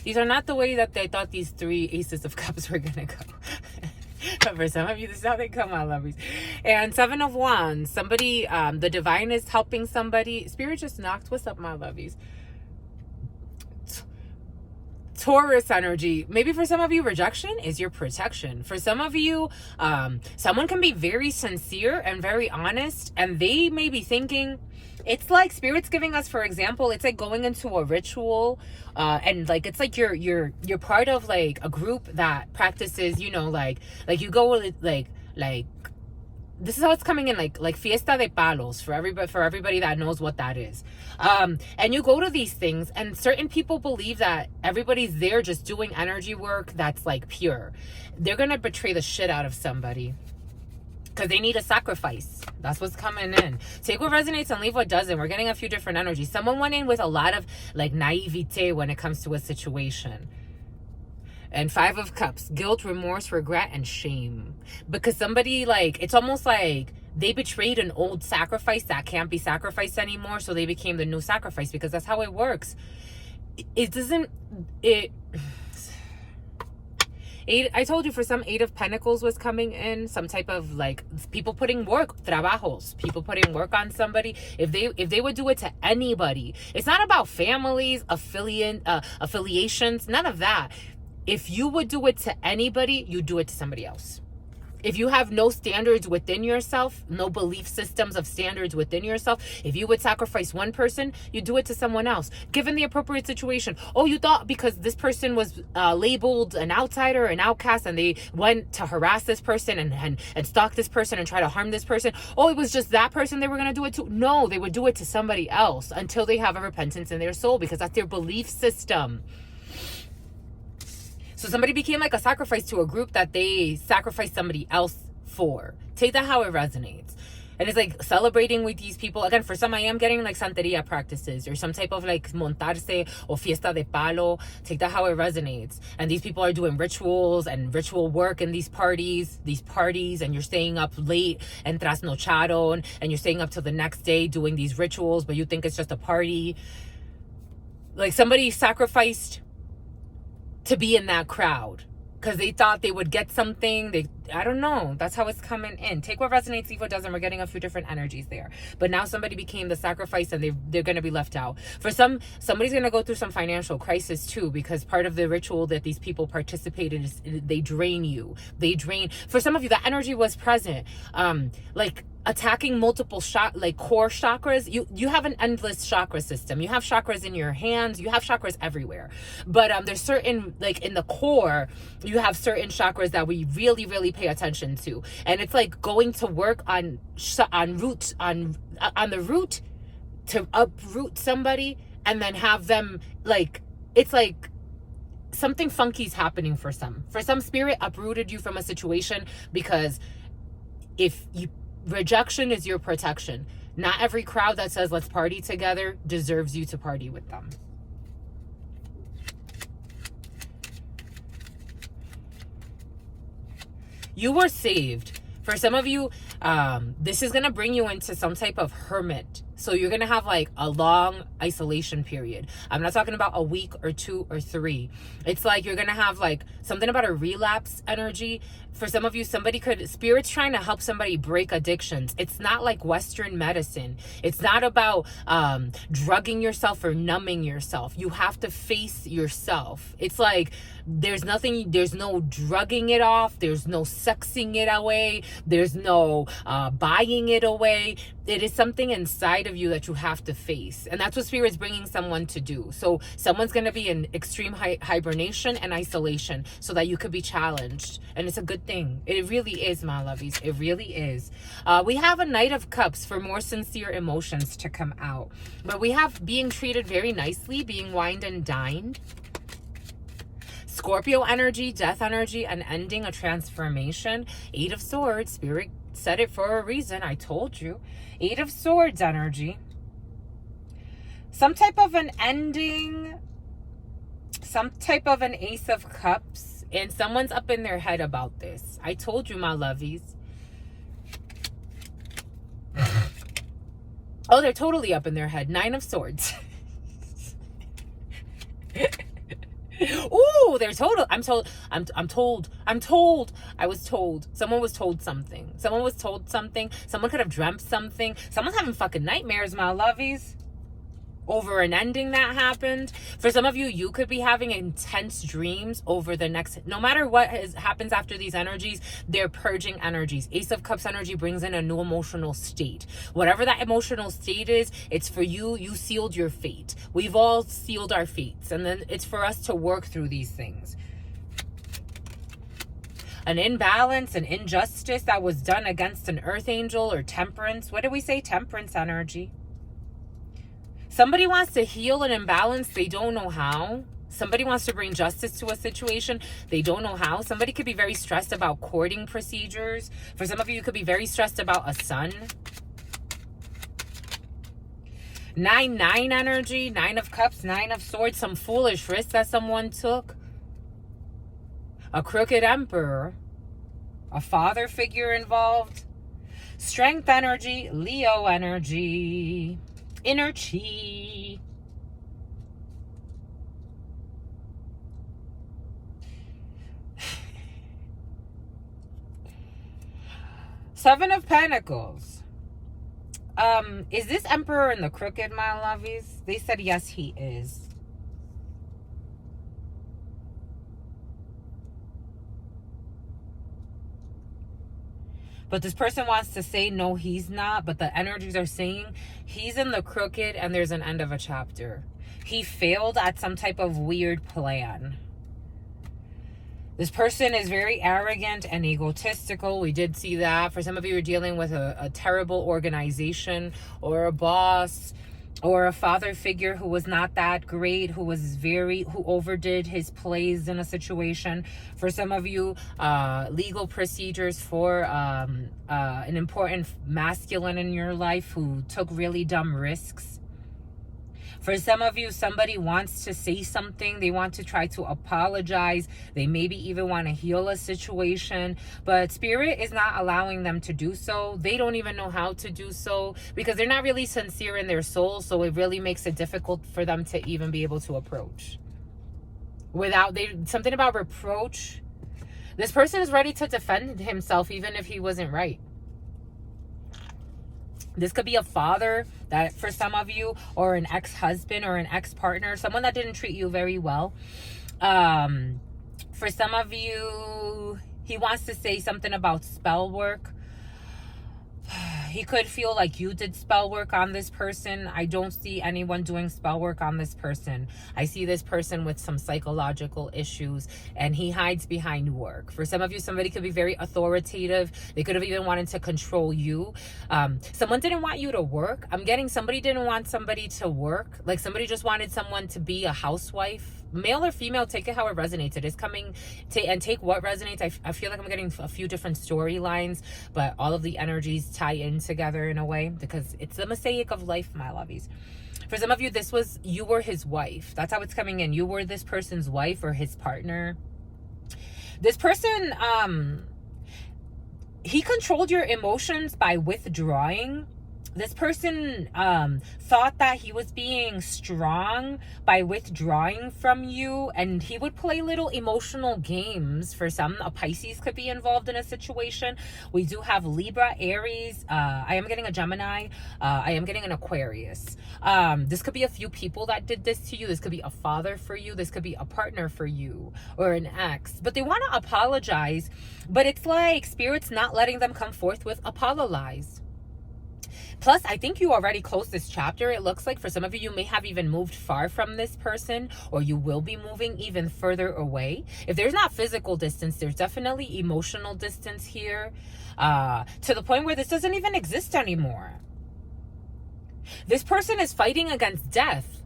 These are not the way that they thought these 3 Aces of Cups were going to go. But for some of you, this is how they come, my lovies. And 7 of Wands. Somebody, the divine is helping somebody. Spirit just knocked. What's up, my lovies? Taurus energy. Maybe for some of you, rejection is your protection. For some of you, someone can be very sincere and very honest, and they may be thinking, it's like Spirit's giving us, for example, it's like going into a ritual, and like it's like you're part of like a group that practices, you know, like you go with like this is how it's coming in, like fiesta de palos for everybody that knows what that is. And you go to these things, and certain people believe that everybody's there just doing energy work that's like pure. They're gonna betray the shit out of somebody because they need a sacrifice. That's what's coming in. Take what resonates and leave what doesn't. We're getting a few different energies. Someone went in with a lot of like naivete when it comes to a situation. And 5 of Cups, guilt, remorse, regret, and shame. Because somebody, like, it's almost like they betrayed an old sacrifice that can't be sacrificed anymore, so they became the new sacrifice, because that's how it works. I told you, for some, 8 of Pentacles was coming in, some type of like people putting work, trabajos, people putting work on somebody. If they would do it to anybody, it's not about families, affiliations, none of that. If you would do it to anybody, you do it to somebody else. If you have no standards within yourself, no belief systems of standards within yourself, if you would sacrifice one person, you do it to someone else, given the appropriate situation. Oh, you thought because this person was labeled an outsider, an outcast, and they went to harass this person and stalk this person and try to harm this person. Oh, it was just that person they were going to do it to. No, they would do it to somebody else until they have a repentance in their soul, because that's their belief system. So somebody became like a sacrifice to a group that they sacrificed somebody else for. Take that how it resonates. And it's like celebrating with these people. Again, for some, I am getting like Santeria practices or some type of like montarse or fiesta de palo. Take that how it resonates. And these people are doing rituals and ritual work in these parties, and you're staying up late and trasnocharon, and you're staying up till the next day doing these rituals, but you think it's just a party. Like somebody sacrificed to be in that crowd because they thought they would get something. I don't know. That's how it's coming in. Take what resonates, leave what doesn't. We're getting a few different energies there. But now somebody became the sacrifice and they're going to be left out. For some, somebody's going to go through some financial crisis too, because part of the ritual that these people participated is they drain you. They drain. For some of you, that energy was present. Like attacking multiple core chakras. You have an endless chakra system. You have chakras in your hands. You have chakras everywhere. But there's certain, like in the core, you have certain chakras that we really, really pay attention to. And it's like going to work on the root to uproot somebody and then have them like, it's like something funky's happening for some. For some, spirit uprooted you from a situation because rejection is your protection. Not every crowd that says let's party together deserves you to party with them. You were saved. For some of you, this is going to bring you into some type of hermit. So you're going to have like a long isolation period. I'm not talking about a week or 2 or 3. It's like you're going to have like something about a relapse energy. For some of you, spirit's trying to help somebody break addictions. It's not like Western medicine. It's not about drugging yourself or numbing yourself. You have to face yourself. It's like there's no drugging it off. There's no sexing it away. There's no buying it away. It is something inside of you that you have to face. And that's what spirit's bringing someone to do. So someone's going to be in extreme hibernation and isolation so that you could be challenged. And it's a good thing. It really is, my lovies. It really is. We have a Knight of Cups for more sincere emotions to come out. But we have being treated very nicely, being wined and dined. Scorpio energy, death energy, an ending, a transformation. 8 of Swords. Spirit said it for a reason. I told you. 8 of Swords energy. Some type of an ending. Some type of an Ace of Cups. And someone's up in their head about this. I told you, my lovies. Oh, they're totally up in their head. 9 of Swords. Ooh, they're total. I'm told. I was told. Someone was told something. Someone could have dreamt something. Someone's having fucking nightmares, my lovies, over an ending that happened. For some of you, you could be having intense dreams over the next, no matter what happens after these energies, they're purging energies. Ace of Cups energy brings in a new emotional state. Whatever that emotional state is, it's for you. You sealed your fate. We've all sealed our fates. And then it's for us to work through these things. An imbalance, an injustice that was done against an earth angel or temperance. What did we say? Temperance energy. Somebody wants to heal an imbalance. They don't know how. Somebody wants to bring justice to a situation. They don't know how. Somebody could be very stressed about courting procedures. For some of you, you could be very stressed about a son. 9-9 energy. 9 of Cups. 9 of Swords. Some foolish risk that someone took. A crooked emperor. A father figure involved. Strength energy. Leo energy. Inner chi. Seven of Pentacles. Is this Emperor in the crooked, my lovies? They said yes, he is. But this person wants to say, no, he's not. But the energies are saying he's in the crooked and there's an end of a chapter. He failed at some type of weird plan. This person is very arrogant and egotistical. We did see that. For some of you, you're dealing with a terrible organization or a boss or a father figure who was not that great, who overdid his plays in a situation. For some of you, legal procedures for an important masculine in your life who took really dumb risks. For some of you, somebody wants to say something. They want to try to apologize. They maybe even want to heal a situation. But Spirit is not allowing them to do so. They don't even know how to do so because they're not really sincere in their soul. So it really makes it difficult for them to even be able to approach. Something about reproach. This person is ready to defend himself even if he wasn't right. This could be a father that for some of you, or an ex-husband or an ex-partner, someone that didn't treat you very well. For some of you, he wants to say something about spell work. He could feel like you did spell work on this person. I don't see anyone doing spell work on this person. I see this person with some psychological issues and he hides behind work. For some of you, somebody could be very authoritative. They could have even wanted to control you. Someone didn't want you to work. I'm getting somebody didn't want somebody to work. Like somebody just wanted someone to be a housewife. Male or female, take it how it resonates. It is coming and take what resonates. I feel like I'm getting a few different storylines, but all of the energies tie in together in a way because it's the mosaic of life, my lovies. For some of you, you were his wife. That's how it's coming in. You were this person's wife or his partner. This person, he controlled your emotions by withdrawing. This person thought that he was being strong by withdrawing from you, and he would play little emotional games. For some, a Pisces could be involved in a situation. We do have Libra, Aries. I am getting a Gemini. I am getting an Aquarius. This could be a few people that did this to you. This could be a father for you. This could be a partner for you or an ex. But they want to apologize, but it's like Spirit's not letting them come forth with apologize. Plus, I think you already closed this chapter. It looks like for some of you, you may have even moved far from this person, or you will be moving even further away. If there's not physical distance, there's definitely emotional distance here, to the point where this doesn't even exist anymore. This person is fighting against death.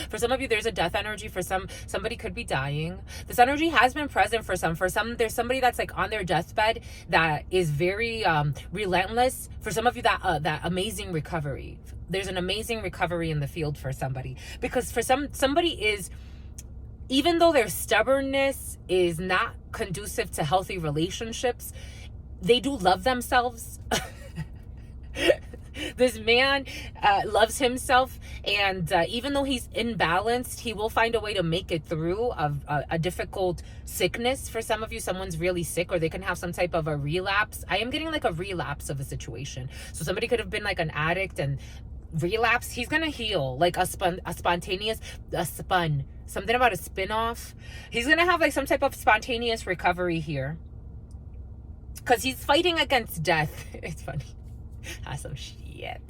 For some of you, there's a death energy. For somebody could be dying. This energy has been present for some. For some, there's somebody that's like on their deathbed that is very relentless. For some of you, that amazing recovery. There's an amazing recovery in the field for somebody. Because for somebody is, even though their stubbornness is not conducive to healthy relationships, they do love themselves. This man loves himself, and even though he's imbalanced, he will find a way to make it through a difficult sickness. For some of you, someone's really sick, or they can have some type of a relapse. I am getting like a relapse of a situation. So somebody could have been like an addict and relapse. He's gonna heal, like something about a spin-off. He's gonna have like some type of spontaneous recovery here because he's fighting against death. It's funny. Some shit.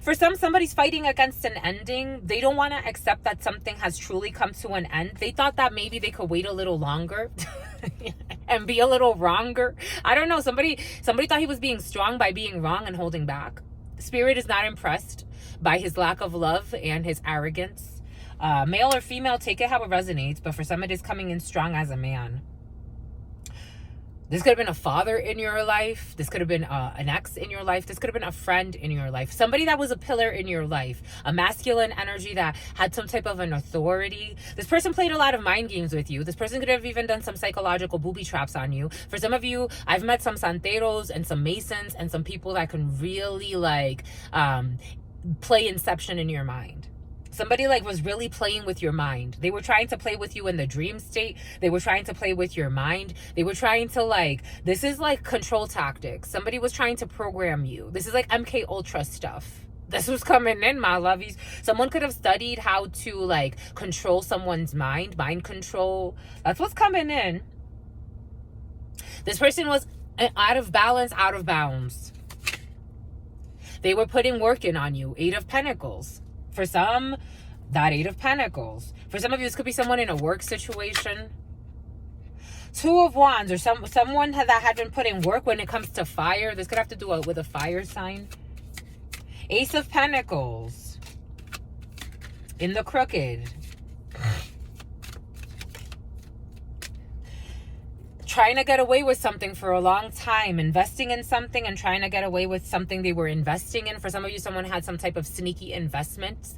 For somebody's fighting against an ending. They don't want to accept that something has truly come to an end. They thought that maybe they could wait a little longer and be a little wronger. I don't know. Somebody thought he was being strong by being wrong and holding back. Spirit is not impressed by his lack of love and his arrogance. Male or female, take it how it resonates. But for some, it is coming in strong as a man. This could have been a father in your life. This could have been an ex in your life. This could have been a friend in your life. Somebody that was a pillar in your life. A masculine energy that had some type of an authority. This person played a lot of mind games with you. This person could have even done some psychological booby traps on you. For some of you, I've met some santeros and some masons and some people that can really like play inception in your mind. Somebody like was really playing with your mind. They were trying to play with you in the dream state. They were trying to play with your mind. They were trying to like, this is like control tactics. Somebody was trying to program you. This is like MK Ultra stuff. This was coming in, my lovies. Someone could have studied how to like control someone's mind control. That's what's coming in. This person was out of balance, out of bounds. They were putting work in on you. 8 of Pentacles. For some, that 8 of Pentacles. For some of you, this could be someone in a work situation. 2 of Wands, or someone that had been putting work when it comes to fire. This could have to do with a fire sign. Ace of Pentacles. In the crooked. Trying to get away with something for a long time, investing in something and trying to get away with something they were investing in. For some of you, someone had some type of sneaky investments.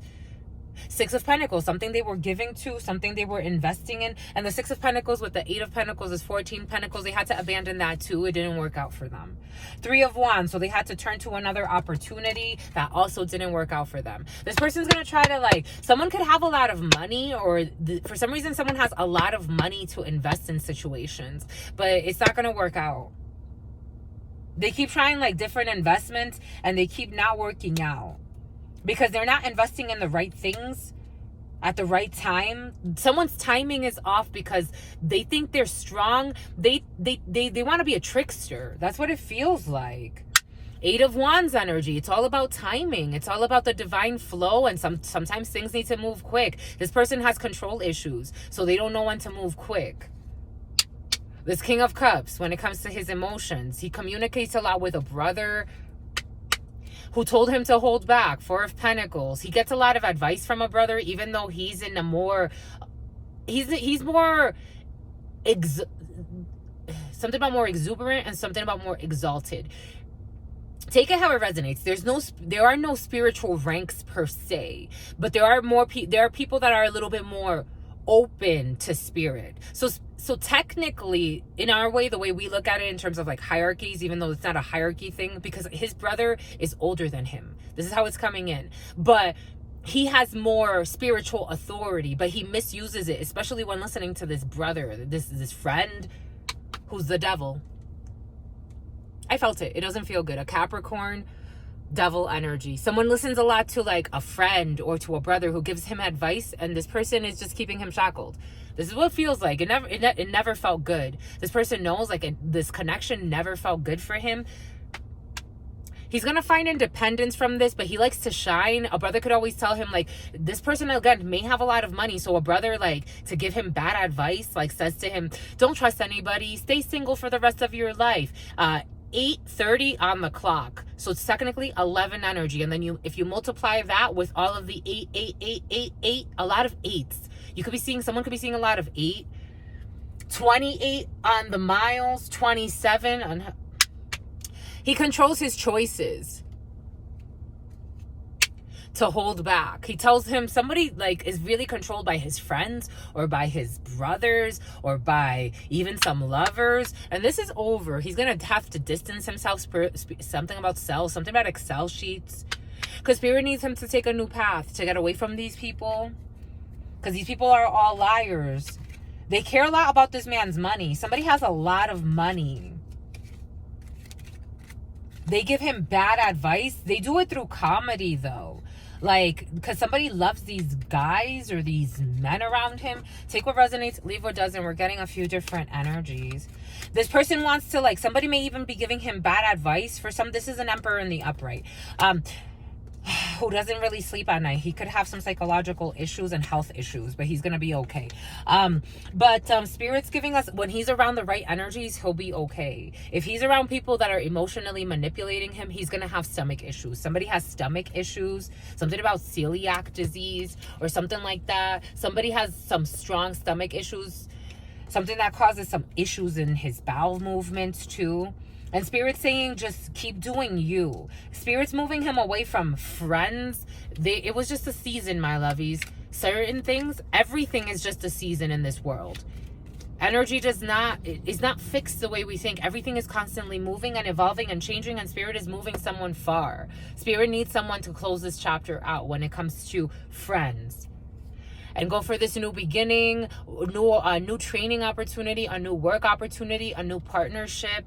6 of Pentacles, something they were giving to, something they were investing in. And the 6 of Pentacles with the 8 of Pentacles is 14 Pentacles. They had to abandon that too. It didn't work out for them. 3 of Wands, so they had to turn to another opportunity that also didn't work out for them. This person's going to try to, like, someone could have a lot of money, or for some reason someone has a lot of money to invest in situations, but it's not going to work out. They keep trying like different investments and they keep not working out. Because they're not investing in the right things at the right time. Someone's timing is off because they think they're strong. They want to be a trickster. That's what it feels like. 8 of Wands energy. It's all about timing. It's all about the divine flow, and sometimes things need to move quick. This person has control issues, so they don't know when to move quick. This King of Cups, when it comes to his emotions, he communicates a lot with a brother who told him to hold back. 4 of Pentacles. He gets a lot of advice from a brother, even though he's in a more, he's more, something about more exuberant and something about more exalted. Take it how it resonates. There are no spiritual ranks per se, but there are people that are a little bit more open to spirit. So technically, in our way, the way we look at it in terms of like hierarchies, even though it's not a hierarchy thing, because his brother is older than him. This is how it's coming in. But he has more spiritual authority, but he misuses it, especially when listening to this brother, this friend who's the devil. I felt it. It doesn't feel good. A Capricorn, devil energy. Someone listens a lot to like a friend or to a brother who gives him advice, and this person is just keeping him shackled. This is what it feels like. It never felt good. This person knows like this connection never felt good for him. He's going to find independence from this, but he likes to shine. A brother could always tell him like, this person again may have a lot of money. So a brother, like, to give him bad advice, like says to him, don't trust anybody. Stay single for the rest of your life. 8:30 on the clock. So it's technically 11 energy. And then if you multiply that with all of the 8, a lot of 8s. Someone could be seeing a lot of 8. 28 on the miles, 27 on. He controls his choices to hold back. He tells him somebody like is really controlled by his friends or by his brothers or by even some lovers. And this is over. He's going to have to distance himself. Something about something about Excel sheets. Because Spirit needs him to take a new path to get away from these people. Because these people are all liars. They care a lot about this man's money. Somebody has a lot of money. They give him bad advice. They do it through comedy, though. Like, because somebody loves these guys or these men around him. Take what resonates, leave what doesn't. We're getting a few different energies. This person wants to, like, somebody may even be giving him bad advice. For some, this is an Emperor in the upright. Who doesn't really sleep at night. He could have some psychological issues and health issues, but he's gonna be okay. But Spirit's giving us, when he's around the right energies, he'll be okay. If he's around people that are emotionally manipulating him, he's gonna have stomach issues. Somebody has stomach issues, something about celiac disease or something like that. Somebody has some strong stomach issues, something that causes some issues in his bowel movements too. And Spirit's saying, just keep doing you. Spirit's moving him away from friends. It was just a season, my lovies. Certain things, everything is just a season in this world. Energy is not fixed the way we think. Everything is constantly moving and evolving and changing, and Spirit is moving someone far. Spirit needs someone to close this chapter out when it comes to friends. And go for this new beginning, new training opportunity, a new work opportunity, a new partnership.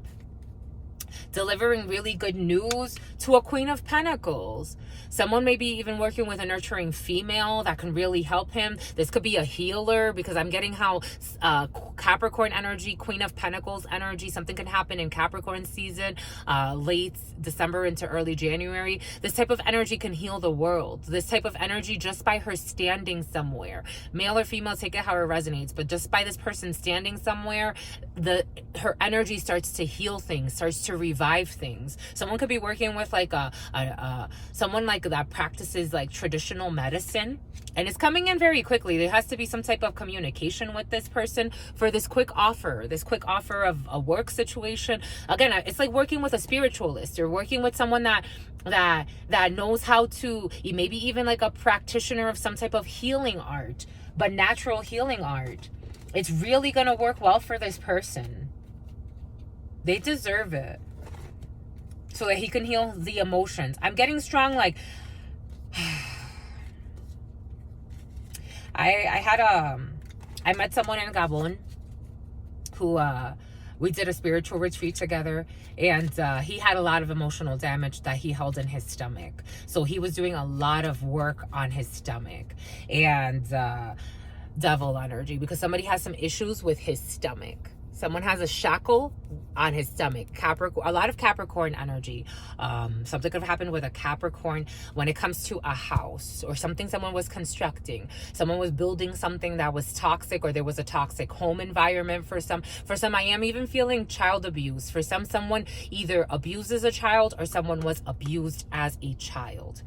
delivering really good news to a Queen of Pentacles. Someone may be even working with a nurturing female that can really help him. This could be a healer, because I'm getting how Capricorn energy, Queen of Pentacles energy, something can happen in Capricorn season, late December into early January. This type of energy can heal the world. This type of energy, just by her standing somewhere, male or female, take it how it resonates, but just by this person standing somewhere, her energy starts to heal things, starts to revive things. Someone could be working with like someone like that practices like traditional medicine, and it's coming in very quickly. There has to be some type of communication with this person for this quick offer of a work situation. Again, it's like working with a spiritualist. You're working with someone that knows how to, maybe even like a practitioner of some type of healing art, but natural healing art. It's really going to work well for this person. They deserve it, so that he can heal the emotions. I'm getting strong, like, I met someone in Gabon who, we did a spiritual retreat together, and he had a lot of emotional damage that he held in his stomach. So he was doing a lot of work on his stomach, and devil energy, because somebody has some issues with his stomach. Someone has a shackle on his stomach. Capricorn, a lot of Capricorn energy. Something could have happened with a Capricorn when it comes to a house or something someone was constructing. Someone was building something that was toxic, or there was a toxic home environment for some. For some, I am even feeling child abuse. For some, someone either abuses a child or someone was abused as a child.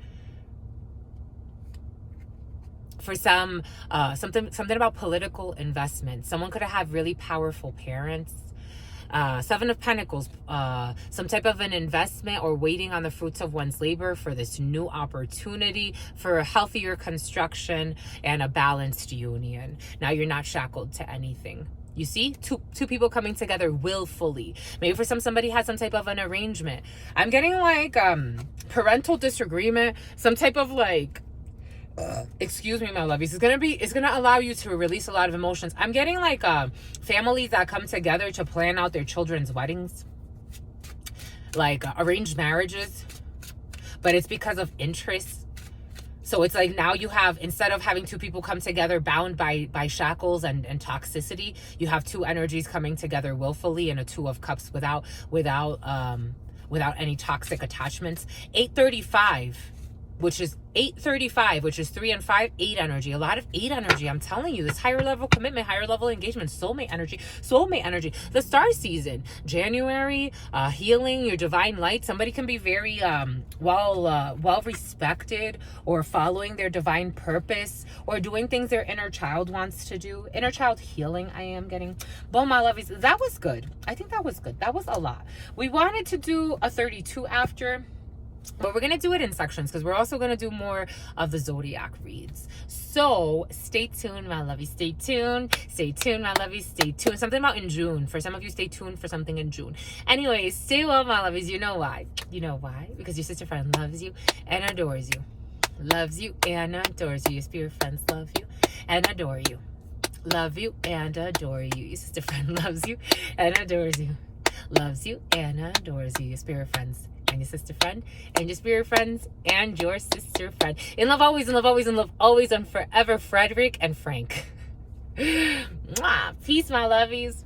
For some, something about political investment. Someone could have had really powerful parents. Seven of Pentacles, some type of an investment or waiting on the fruits of one's labor for this new opportunity, for a healthier construction and a balanced union. Now you're not shackled to anything. You see, two people coming together willfully. Maybe for somebody has some type of an arrangement. I'm getting like parental disagreement, some type of like, excuse me, my lovies. It's gonna allow you to release a lot of emotions. I'm getting like families that come together to plan out their children's weddings, like arranged marriages, but it's because of interest. So it's like now you have, instead of having two people come together bound by shackles and toxicity, you have two energies coming together willfully, and a Two of Cups without any toxic attachments. 835, which is 835, which is 3 and 5, 8 energy. A lot of 8 energy. I'm telling you, this higher level commitment, higher level engagement, soulmate energy. The star season, January, healing, your divine light. Somebody can be very well respected, or following their divine purpose, or doing things their inner child wants to do. Inner child healing, I am getting. Well, my lovies, that was good. I think that was good. That was a lot. We wanted to do a 32 after, but we're going to do it in sections, because we're also going to do more of the zodiac reads. So stay tuned, my lovies. Stay tuned. Stay tuned, my lovies. Stay tuned. Something about in June. For some of you, stay tuned for something in June. Anyways, stay well, my lovies. You know why? You know why? Because your sister friend loves you and adores you. Loves you and adores you. Your spirit friends love you and adore you. Love you and adore you. Your sister friend loves you and adores you. Loves you and adores you. Your spirit friends and your sister friend and your spirit friends and your sister friend. In love always, in love always, in love always, and forever, Frederick and Frank. Mwah. Peace, my lovies.